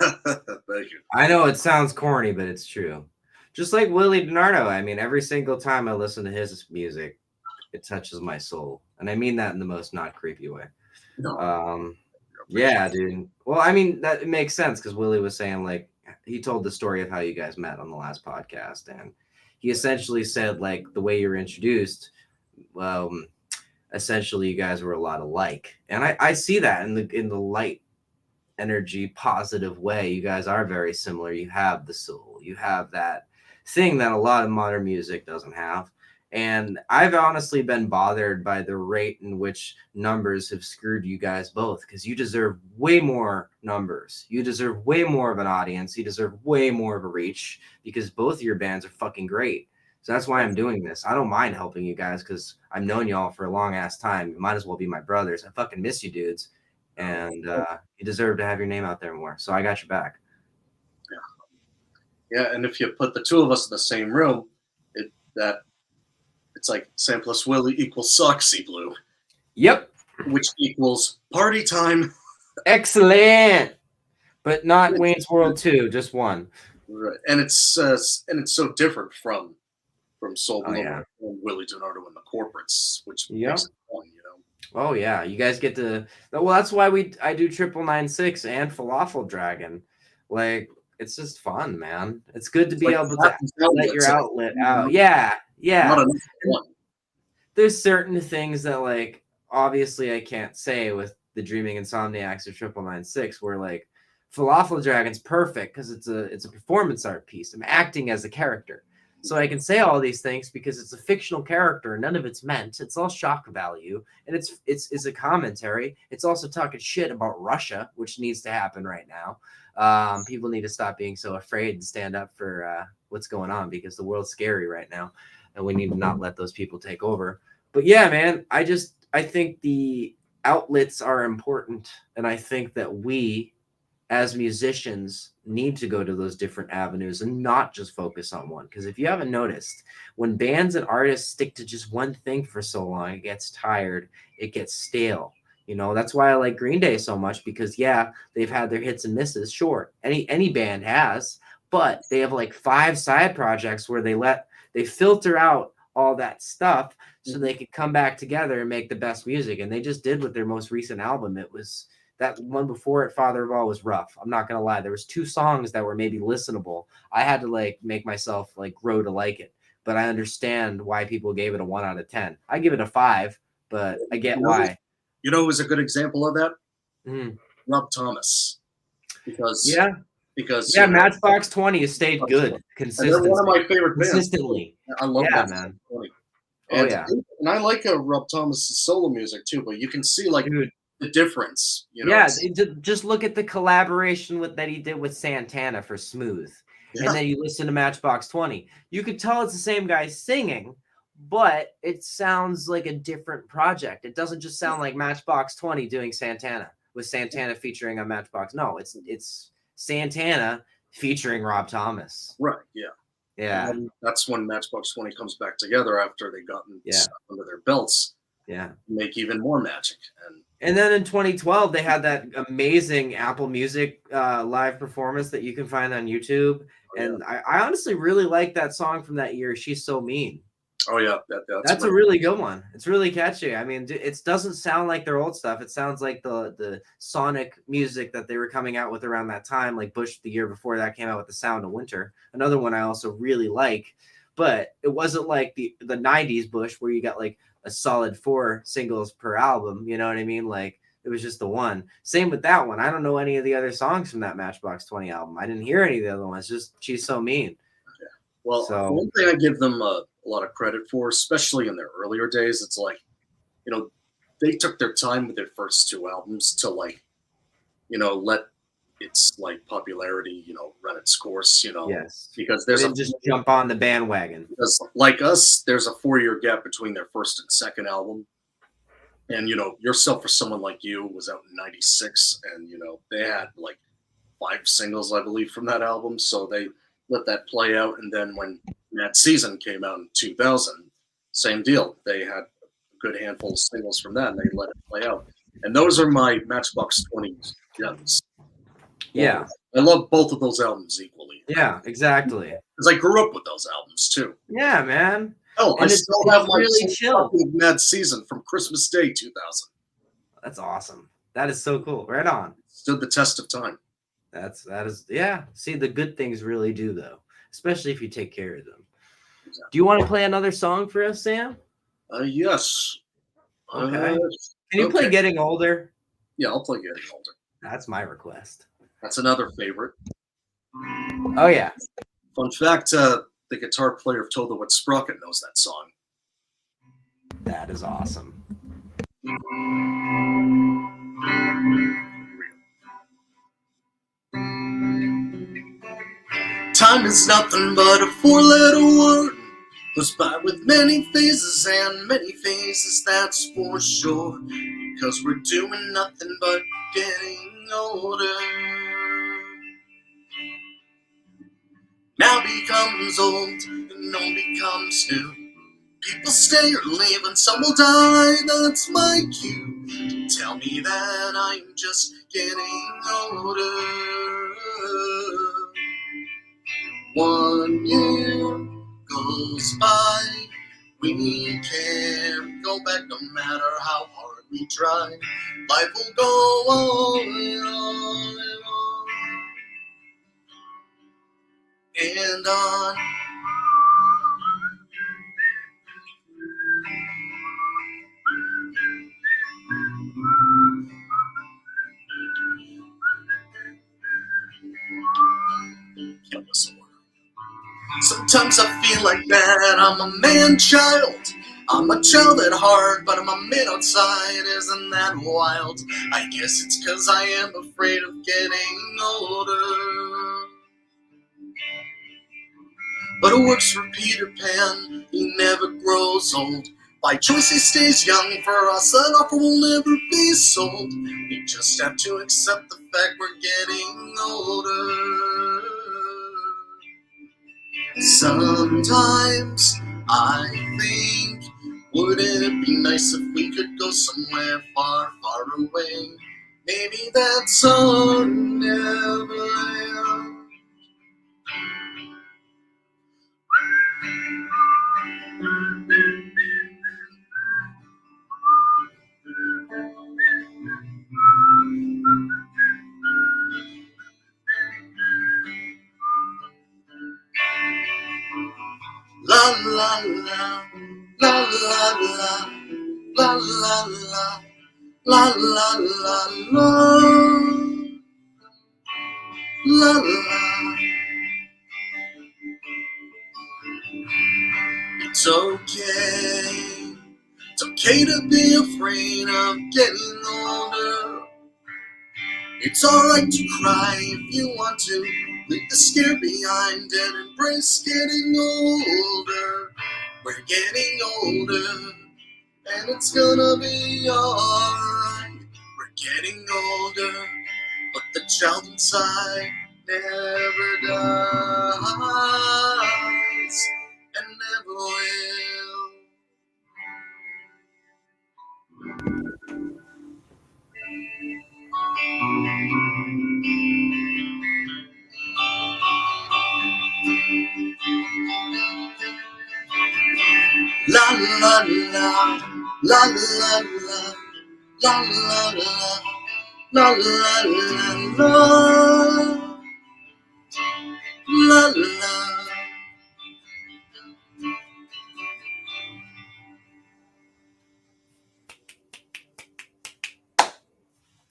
S2: Thank you.
S1: I know it sounds corny, but it's true. Just like Willie DiNardo. I mean, every single time I listen to his music, it touches my soul. And I mean that in the most not creepy way.
S2: No,
S1: Um, yeah, dude. Well, I mean, that it makes sense because Willie was saying, like, he told the story of how you guys met on the last podcast. And he essentially said, like, the way you were introduced, um, essentially, you guys were a lot alike. And I see that in the light energy positive way. You guys are very similar. You have the soul, you have that thing that a lot of modern music doesn't have. And I've honestly been bothered by the rate in which numbers have screwed you guys both, because you deserve way more numbers, you deserve way more of an audience, you deserve way more of a reach, because both of your bands are fucking great. So that's why I'm doing this. I don't mind helping you guys because I've known y'all for a long ass time. You might as well be my brothers. I fucking miss you dudes, and you deserve to have your name out there more. So I got your back.
S2: Yeah, and if you put the two of us in the same room, it It's like Sam plus Willie equals Soxie Blue,
S1: Yep.
S2: which equals party time.
S1: Excellent. But not Wayne's World 2, just one.
S2: Right. And it's so different from Soul
S1: Oh,
S2: Blue
S1: yeah.
S2: and Willie DiNardo and the Corporates, which
S1: Yep.
S2: makes it fun, you know.
S1: Oh yeah, you guys get to. Well, that's why I do 996 and Falafel Dragon. Like it's just fun, man. It's good to
S2: It's
S1: be
S2: like
S1: able to
S2: Captain's
S1: let your
S2: Outlets,
S1: outlet out. Yeah,
S2: not
S1: yeah.
S2: enough fun.
S1: There's certain things that like obviously I can't say with the Dreaming Insomniacs or 996 where like Falafel Dragon's perfect because it's a performance art piece. I'm acting as a character. So I can say all these things because it's a fictional character. None of it's meant. It's all shock value, and it's a commentary. It's also talking shit about Russia, which needs to happen right now. People need to stop being so afraid and stand up for what's going on because the world's scary right now, and we need to not let those people take over. But yeah, man, I think the outlets are important, and I think that we as musicians need to go to those different avenues and not just focus on one. Because if you haven't noticed, when bands and artists stick to just one thing for so long, it gets tired, it gets stale. You know, that's why I like Green Day so much because yeah, they've had their hits and misses. Sure, any band has, but they have like 5 side projects where they filter out all that stuff so they could come back together and make the best music. And they just did with their most recent album. It was that one before it, Father of All, was rough. I'm not gonna lie. There was 2 songs that were maybe listenable. I had to like make myself like grow to like it, but I understand why people gave it a 1 out of 10. I give it a 5, but I get why.
S2: You know, who's a good example of that?
S1: Mm.
S2: Rob Thomas, because
S1: yeah, Matchbox 20 has stayed good consistently.
S2: And they're one of my favorite bands.
S1: Consistently,
S2: I love that
S1: man.
S2: 20.
S1: Oh yeah,
S2: and I like Rob Thomas' solo music too, but you can see like the difference. You know,
S1: yeah, just look at the collaboration that he did with Santana for Smooth, and then you listen to Matchbox 20. You could tell it's the same guy singing, but it sounds like a different project. It doesn't just sound like Matchbox 20 doing Santana with Santana featuring on Matchbox. No, it's Santana featuring Rob Thomas.
S2: Right. Yeah.
S1: Yeah.
S2: And that's when Matchbox 20 comes back together after they gotten stuff under their belts.
S1: Yeah.
S2: Make even more magic.
S1: And then in 2012, they had that amazing Apple Music live performance that you can find on YouTube. And I honestly really like that song from that year, She's So Mean.
S2: Oh, yeah.
S1: That's a really good one. It's really catchy. I mean, it doesn't sound like their old stuff. It sounds like the sonic music that they were coming out with around that time, like Bush the year before that came out with The Sound of Winter. Another one I also really like. But it wasn't like the 90s Bush where you got like a solid 4 singles per album. You know what I mean? Like it was just the one. Same with that one. I don't know any of the other songs from that Matchbox 20 album. I didn't hear any of the other ones. Just She's So Mean.
S2: Yeah. Well, one thing I give them a lot of credit for, especially in their earlier days, it's like, you know, they took their time with their first 2 albums to like, you know, let its like popularity, you know, run its course, you know.
S1: Yes.
S2: Because there's
S1: just jump on the bandwagon.
S2: Because like us, there's a 4-year gap between their first and second album. And you know, Yourself for Someone Like You was out in '96, and you know, they had like 5 singles, I believe, from that album. So they let that play out. And then when Mad Season came out in 2000, same deal. They had a good handful of singles from that, and they let it play out. And those are my Matchbox 20 gems.
S1: Yeah.
S2: I love both of those albums equally.
S1: Yeah, exactly.
S2: Because I grew up with those albums too.
S1: Yeah, man.
S2: Oh, I still have my
S1: really chill
S2: Mad Season from Christmas Day 2000.
S1: That's awesome. That is so cool. Right on.
S2: Stood the test of time.
S1: That is yeah. See, the good things really do though, especially if you take care of them.
S2: Exactly.
S1: Do you want to play another song for us, Sam?
S2: Yes.
S1: Okay. Can you play Getting Older?
S2: Yeah, I'll play Getting Older.
S1: That's my request.
S2: That's another favorite.
S1: Oh yeah.
S2: Fun fact: the guitar player of Toad the Wet Sprocket knows that song.
S1: That is awesome.
S2: Time is nothing but a 4-letter word. Goes by with many phases and many faces, that's for sure. Because we're doing nothing but getting older. Now becomes old and old becomes new. People stay or leave and some will die, that's my cue. Tell me that I'm just getting older. 1 year goes by, we can't go back no matter how hard we try. Life will go on and on and on and on. Sometimes I feel like that I'm a man-child. I'm a child at heart, but I'm a man outside. Isn't that wild? I guess it's 'cause I am afraid of getting older. But it works for Peter Pan, he never grows old. By choice he stays young, for us that offer will never be sold. We just have to accept the fact we're getting older. Sometimes I think, wouldn't it be nice if we could go somewhere far, far away? Maybe that's all never. La la la, la la la, la la la, la la la la, la la. It's okay. It's okay to be afraid of getting older. It's alright to cry if you want to. Leave the scare behind and embrace getting older. We're getting older, and it's gonna be alright. We're getting older, but the child inside never dies and never will. La la la, la la la, la la la, la la la, la la la.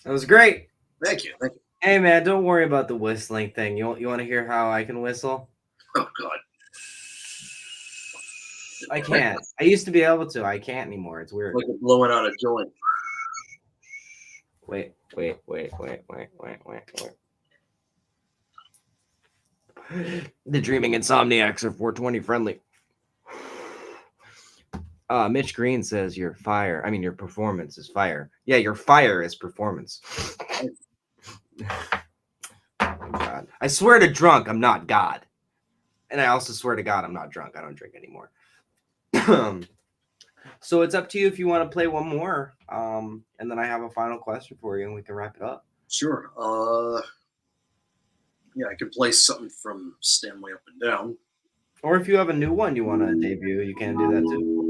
S1: That was great.
S2: Thank you, thank you.
S1: Hey man, don't worry about the whistling thing. You want to hear how I can whistle?
S2: Oh God.
S1: I can't. I used to be able to. I can't anymore. It's weird.
S2: Like blowing out a joint.
S1: Wait. The Dreaming Insomniacs are 420 friendly. Mitch Green says your performance is fire. Yeah, your fire is performance. Oh, God. I swear to drunk, I'm not God. And I also swear to God, I'm not drunk. I don't drink anymore. So it's up to you if you want to play one more. And then I have a final question for you and we can wrap it up.
S2: Sure. Yeah, I can play something from Stanley Up and Down.
S1: Or if you have a new one you want to debut, you can do that too.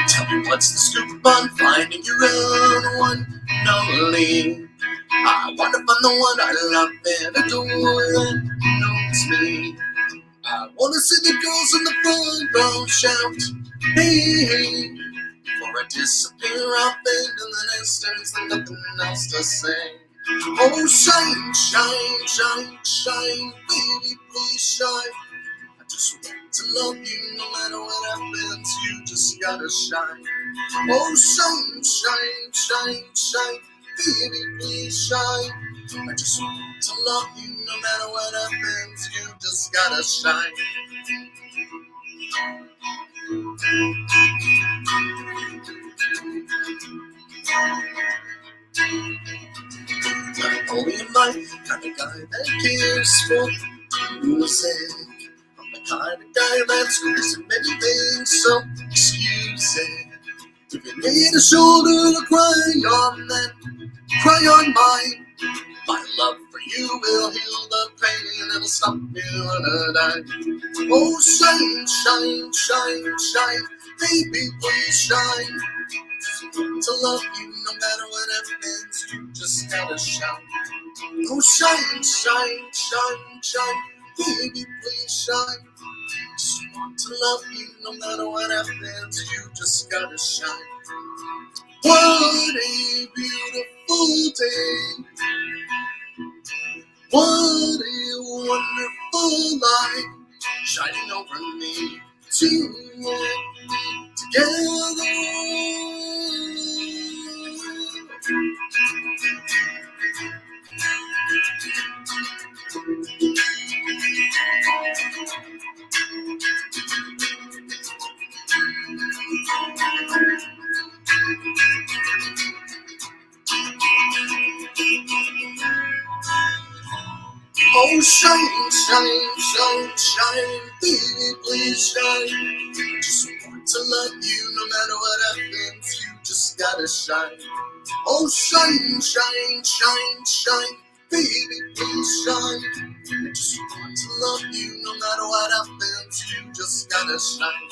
S2: Tell me what's the scoop on finding your own one and only. I wanna find the one I love and adore that knows me. I wanna see the girls in the front row shout, hey, hey. Before I disappear, I'll fade in the distance and nothing else to say. Oh, shine, shine, shine, shine, baby, please shine. I just want to love you no matter what happens. You just gotta shine. Oh, shine, shine, shine, shine. Baby, please shine. I just want to love you no matter what happens. You just gotta shine. I'm only my kind of guy that cares for music. I'm the kind of guy that's crazy many things, so excuse it. If you need a shoulder to cry on, then cry on mine. My love for you will heal the pain, it'll stop you on a dime. Oh, shine, shine, shine, shine, baby, please shine. To love you no matter what happens, you just gotta shine. Oh, shine, shine, shine, shine, baby, please shine. Just want to love you no matter what happens, you just gotta shine. What a beautiful day. What a wonderful light shining over me together. Oh, shine, shine, shine, shine, baby, please shine. Just want to love you no matter what happens, you just gotta shine. Oh, shine, shine, shine, shine, baby, please shine. Just want to love you no matter what happens, you just gotta shine.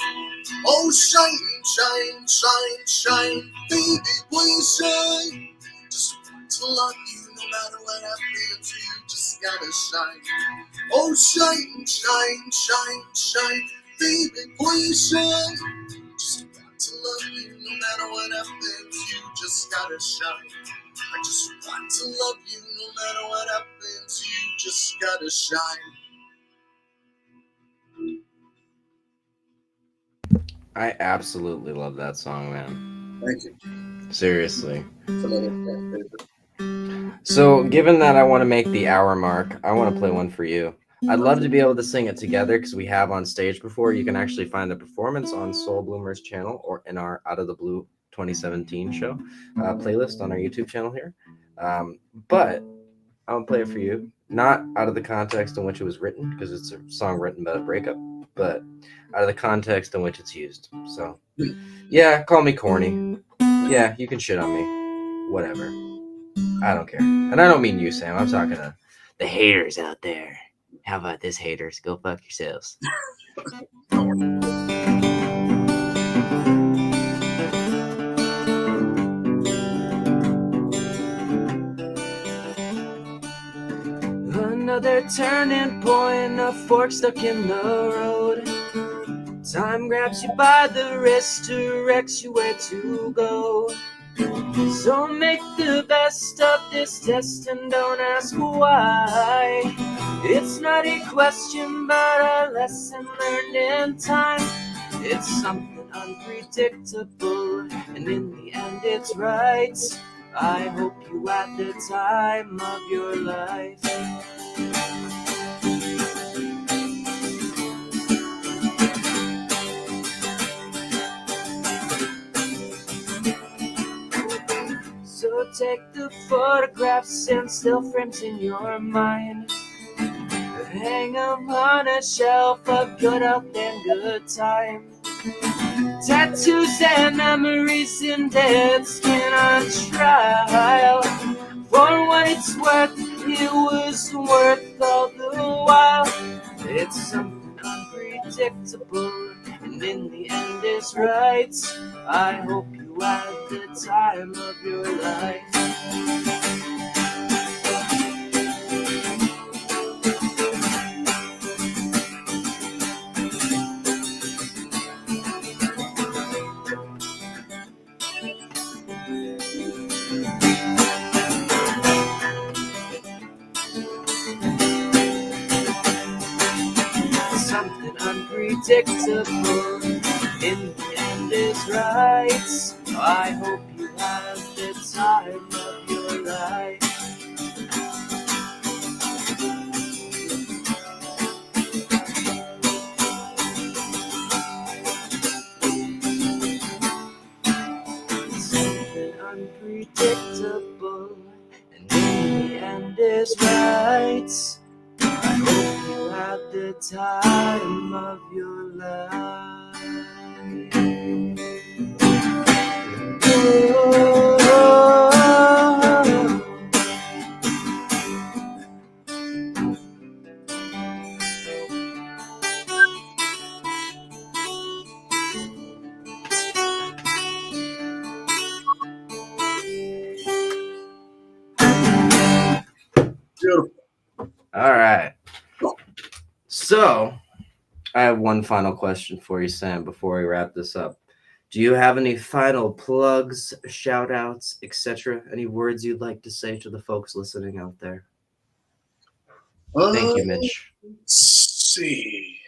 S2: Oh, shine, shine, shine, shine, baby, please shine. Just want to love you no matter what happens, you just gotta shine. Oh, shine, shine, shine, shine, baby, please shine. Just want to love you no matter what happens, you just gotta shine. I just want to love you no matter what happens, you just gotta shine.
S1: I absolutely love that song, man.
S2: Thank you.
S1: Seriously.
S2: It's another favorite.
S1: So, given that I want to make the hour mark, I want to play one for you. I'd love to be able to sing it together because we have on stage before. You can actually find the performance on Soul Bloomer's channel or in our Out of the Blue 2017 show playlist on our YouTube channel here. But I'm going to play it for you, not out of the context in which it was written, because it's a song written about a breakup, but out of the context in which it's used. So, yeah, call me corny. Yeah, you can shit on me. Whatever. I don't care. And I don't mean you, Sam. I'm talking to the haters out there. How about this, haters? Go fuck yourselves. Another turning point, a fork stuck in the road. Time grabs you by the wrist, directs you where to go. So make the best of this test and don't ask why. It's not a question but a lesson learned in time. It's something unpredictable and in the end it's right. I hope you at the time of your life. So take the photographs and still frames in your mind. Hang them on a shelf of good health and good time. Tattoos and memories in dead skin on trial. For what it's worth, it was worth all the while. It's something unpredictable, and in the end it's right. I hope you had the time of your life. Something unpredictable. unpredictable. In the end is right. So I hope you have the time of your life. Something unpredictable, and in the end is right. I hope you have the time of your life.
S2: Beautiful.
S1: All right. So, I have one final question for you, Sam, before we wrap this up. Do you have any final plugs, shout outs, etc.? Any words you'd like to say to the folks listening out there? Thank you, Mitch.
S2: Let's see.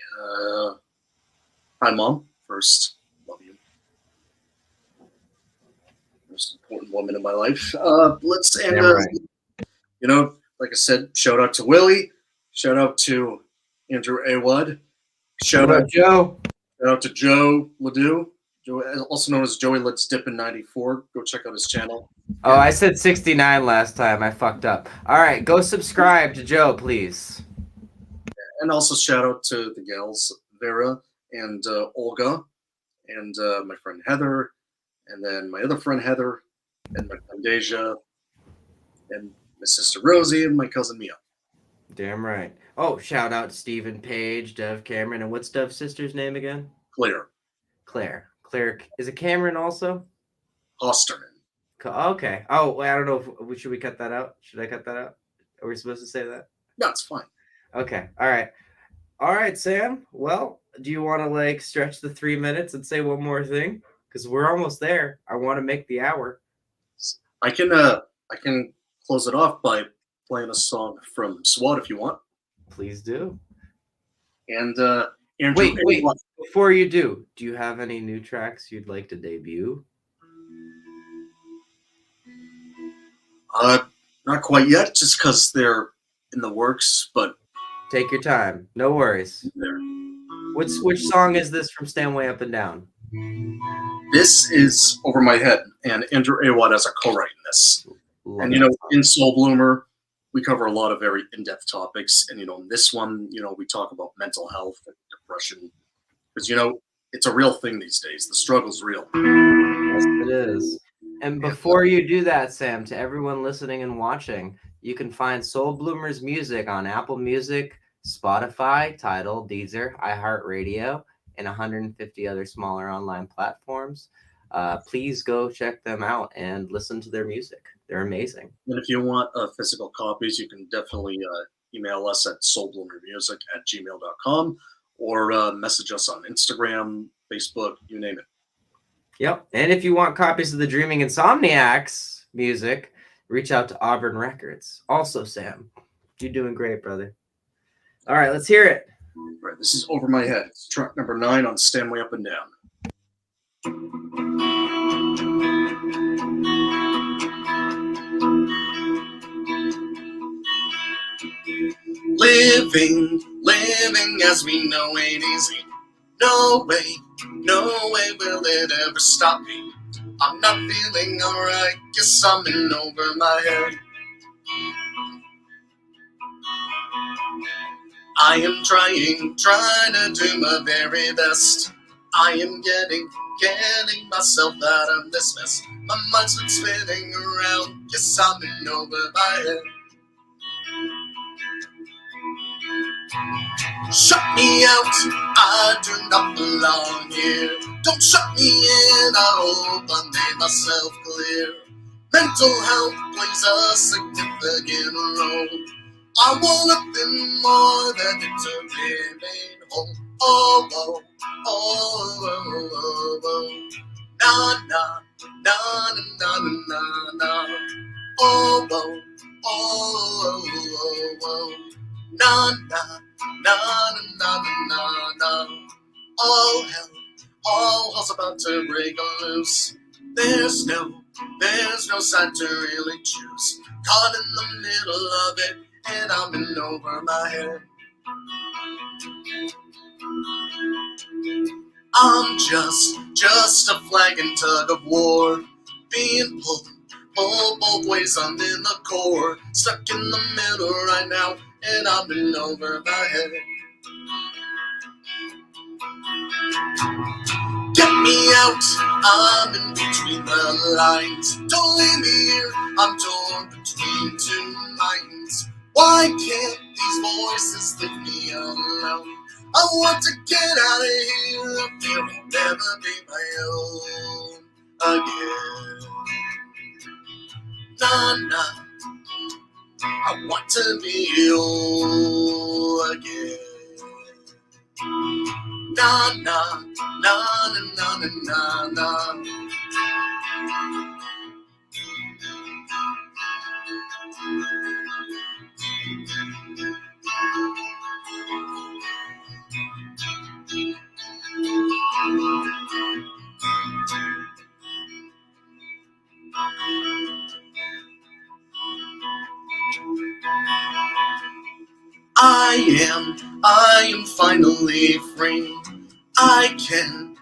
S2: Hi, Mom. First, love you. Most important woman in my life.
S1: Right.
S2: You know, like I said, shout out to Willie. Shout out to Andrew Awad. Shout
S1: What
S2: out
S1: up, Joe?
S2: Shout out to Joe Ledoux, also known as Joey Let's Dip in 94. Go check out his channel.
S1: Oh, I said 69 last time. I fucked up. All right, go subscribe to Joe, please.
S2: And also shout out to the gals, Vera and Olga, and my friend Heather, and then my other friend Heather, and my friend Deja, and my sister Rosie, and my cousin Mia.
S1: Damn right. Oh, shout out to Stephen Page, Dove Cameron, and what's Dove's sister's name again?
S2: Claire.
S1: Claire. Is it Cameron also?
S2: Hosterman.
S1: Okay. Oh, wait, I don't know. Should we cut that out? Should I cut that out? Are we supposed to say that?
S2: No, it's fine.
S1: Okay. All right, Sam. Well, do you want to stretch the 3 minutes and say one more thing? Because we're almost there. I want to make the hour.
S2: I can close it off by playing a song from SWAT if you want.
S1: Please do.
S2: And Andrew,
S1: wait. Before you do you have any new tracks you'd like to debut?
S2: Not quite yet, just because they're in the works, but
S1: take your time. No worries.
S2: There.
S1: Which song is this from Stand Way Up and Down?
S2: This is Over My Head, and Andrew Awad has a co-write in this. And in Soul Bloomer, we cover a lot of very in-depth topics. And in this one, we talk about mental health and depression, because it's a real thing these days. The struggle's real.
S1: Yes, it is. And before you do that, Sam, to everyone listening and watching, you can find Soul Bloomer's music on Apple Music, Spotify, Tidal, Deezer, iHeartRadio, and 150 other smaller online platforms. Please go check them out and listen to their music. They're amazing.
S2: And if you want physical copies, you can definitely email us at soulbloomermusic@gmail.com or message us on Instagram, Facebook, you name it.
S1: Yep. And if you want copies of the Dreaming Insomniacs music, reach out to Auburn Records. Also, Sam, you're doing great, brother. All right, let's hear it.
S2: All right, this is Over My Head. It's track number 9 on Stand Way Up and Down. Living as we know ain't easy. No way will it ever stop me. I'm not feeling alright, guess I'm in over my head. I am trying to do my very best. I am getting myself out of this mess. My mind's been spinning around, guess I'm in over my head. Shut me out, I do not belong here. Don't shut me in, I hope I made myself clear. Mental health plays a significant role. I want nothing more than it to remain whole. Oh, oh, oh, oh, oh, oh. Na, na, na, na, na, na. Oh, oh, oh, oh, oh. Na, na, na, na, na, na. All hell, all hell's about to break loose. There's no side to really choose. Caught in the middle of it, and I'm in over my head. I'm just a flagging tug of war, being pulled both ways. I'm in the core, stuck in the middle right now, and I'm in over my head. Get me out, I'm in between the lines. Don't leave me here, I'm torn between two minds. Why can't these voices leave me alone? I want to get out of here, I feel I'll never be my own again. Nah, nah, I want to be you again. Nah, nah, nah, nah, nah, nah, nah. I am finally free. I can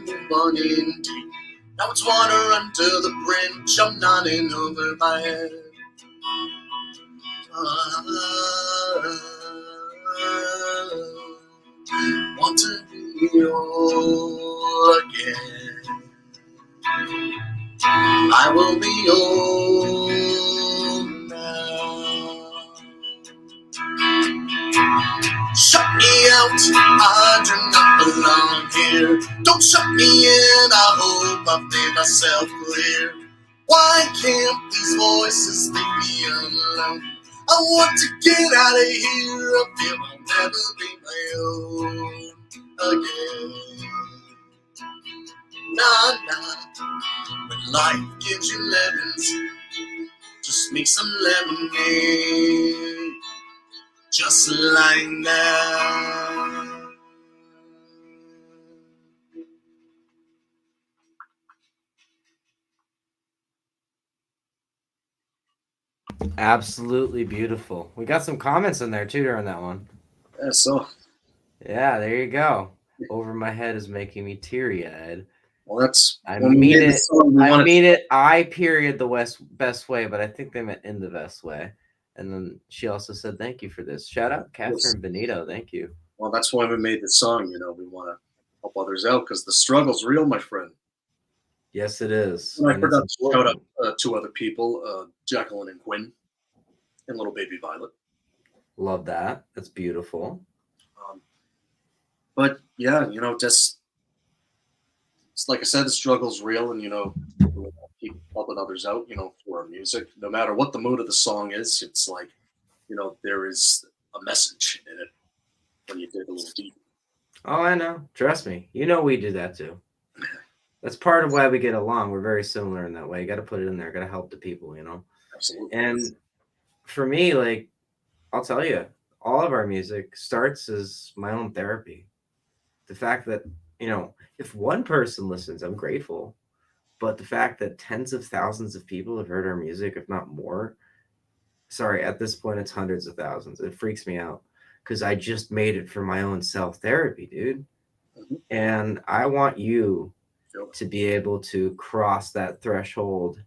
S2: move on indeed. Now it's water under the bridge, I'm nodding over my head. Want to be you again. I will be yours now. Shut me out, I do not belong here. Don't shut me in, I hope I've made myself clear. Why can't these voices leave me alone? I want to get out of here, I feel I'll never be my own again. Nah, nah, when life gives you lemons, just make some lemonade, just like that.
S1: Absolutely beautiful. We got some comments in there too during that one.
S2: Yeah, so
S1: Yeah, there you go. Over my head is making me teary-eyed.
S2: well, that's
S1: I
S2: when we
S1: mean
S2: made
S1: it.
S2: the song. We
S1: I
S2: wanted
S1: mean it. I period the best way, but I think they meant in the best way. And then she also said, "Thank you for this." Shout out, Catherine Benito. Thank you.
S2: well, that's why we made the song. You know, we want to help others out because the struggle's real, my friend.
S1: Yes, it is.
S2: And I
S1: And it's
S2: forgot to shout out
S1: important.
S2: two other people, Jacqueline and Quinn, and little baby Violet.
S1: Love that. That's beautiful.
S2: Um, but yeah, you know, just it's like I said, the struggle's real, and you know, we wanna keep helping others out. You know, for our music, no matter what the mood of the song is, it's like, you know, there is a message in it when you dig a little deep.
S1: Oh, I know. Trust me. You know we do that too. That's part of why we get along. We're very similar in that way. You got to put it in there. Got to help the people, you know.
S2: Absolutely.
S1: And for me, like I'll tell you, all of our music starts as my own therapy. The fact that, if one person listens, I'm grateful. But the fact that tens of thousands of people have heard our music, if not more, sorry, at this point, it's hundreds of thousands. It freaks me out because I just made it for my own self therapy, dude.
S2: Mhm.
S1: And I want you
S2: Feel it.
S1: to be able to cross that threshold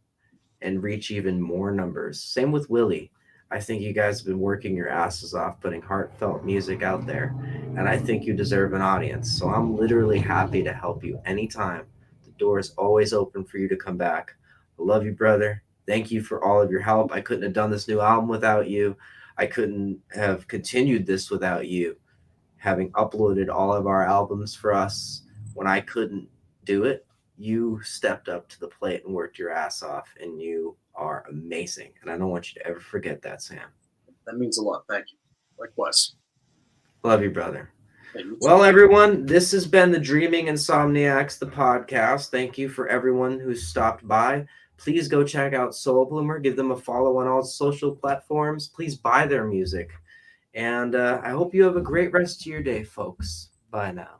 S1: and reach even more numbers. Same with Willie. I think you guys have been working your asses off putting heartfelt music out there, and I think you deserve an audience. So I'm literally happy to help you anytime. The door is always open for you to come back. I love you, brother. Thank you for all of your help. I couldn't have done this new album without you. I couldn't have continued this without you. Having uploaded all of our albums for us when I couldn't do it, you stepped up to the plate and worked your ass off, and you are amazing. And I don't want you to ever forget that, Sam.
S2: That means a lot. Thank you. Likewise.
S1: Love you, brother.
S2: Hey, you too.
S1: Well, everyone, this has been the Dreaming Insomniacs, the podcast. Thank you for everyone who stopped by. Please go check out Soul Bloomer. Give them a follow on all social platforms. Please buy their music. And I hope you have a great rest of your day, folks. Bye now.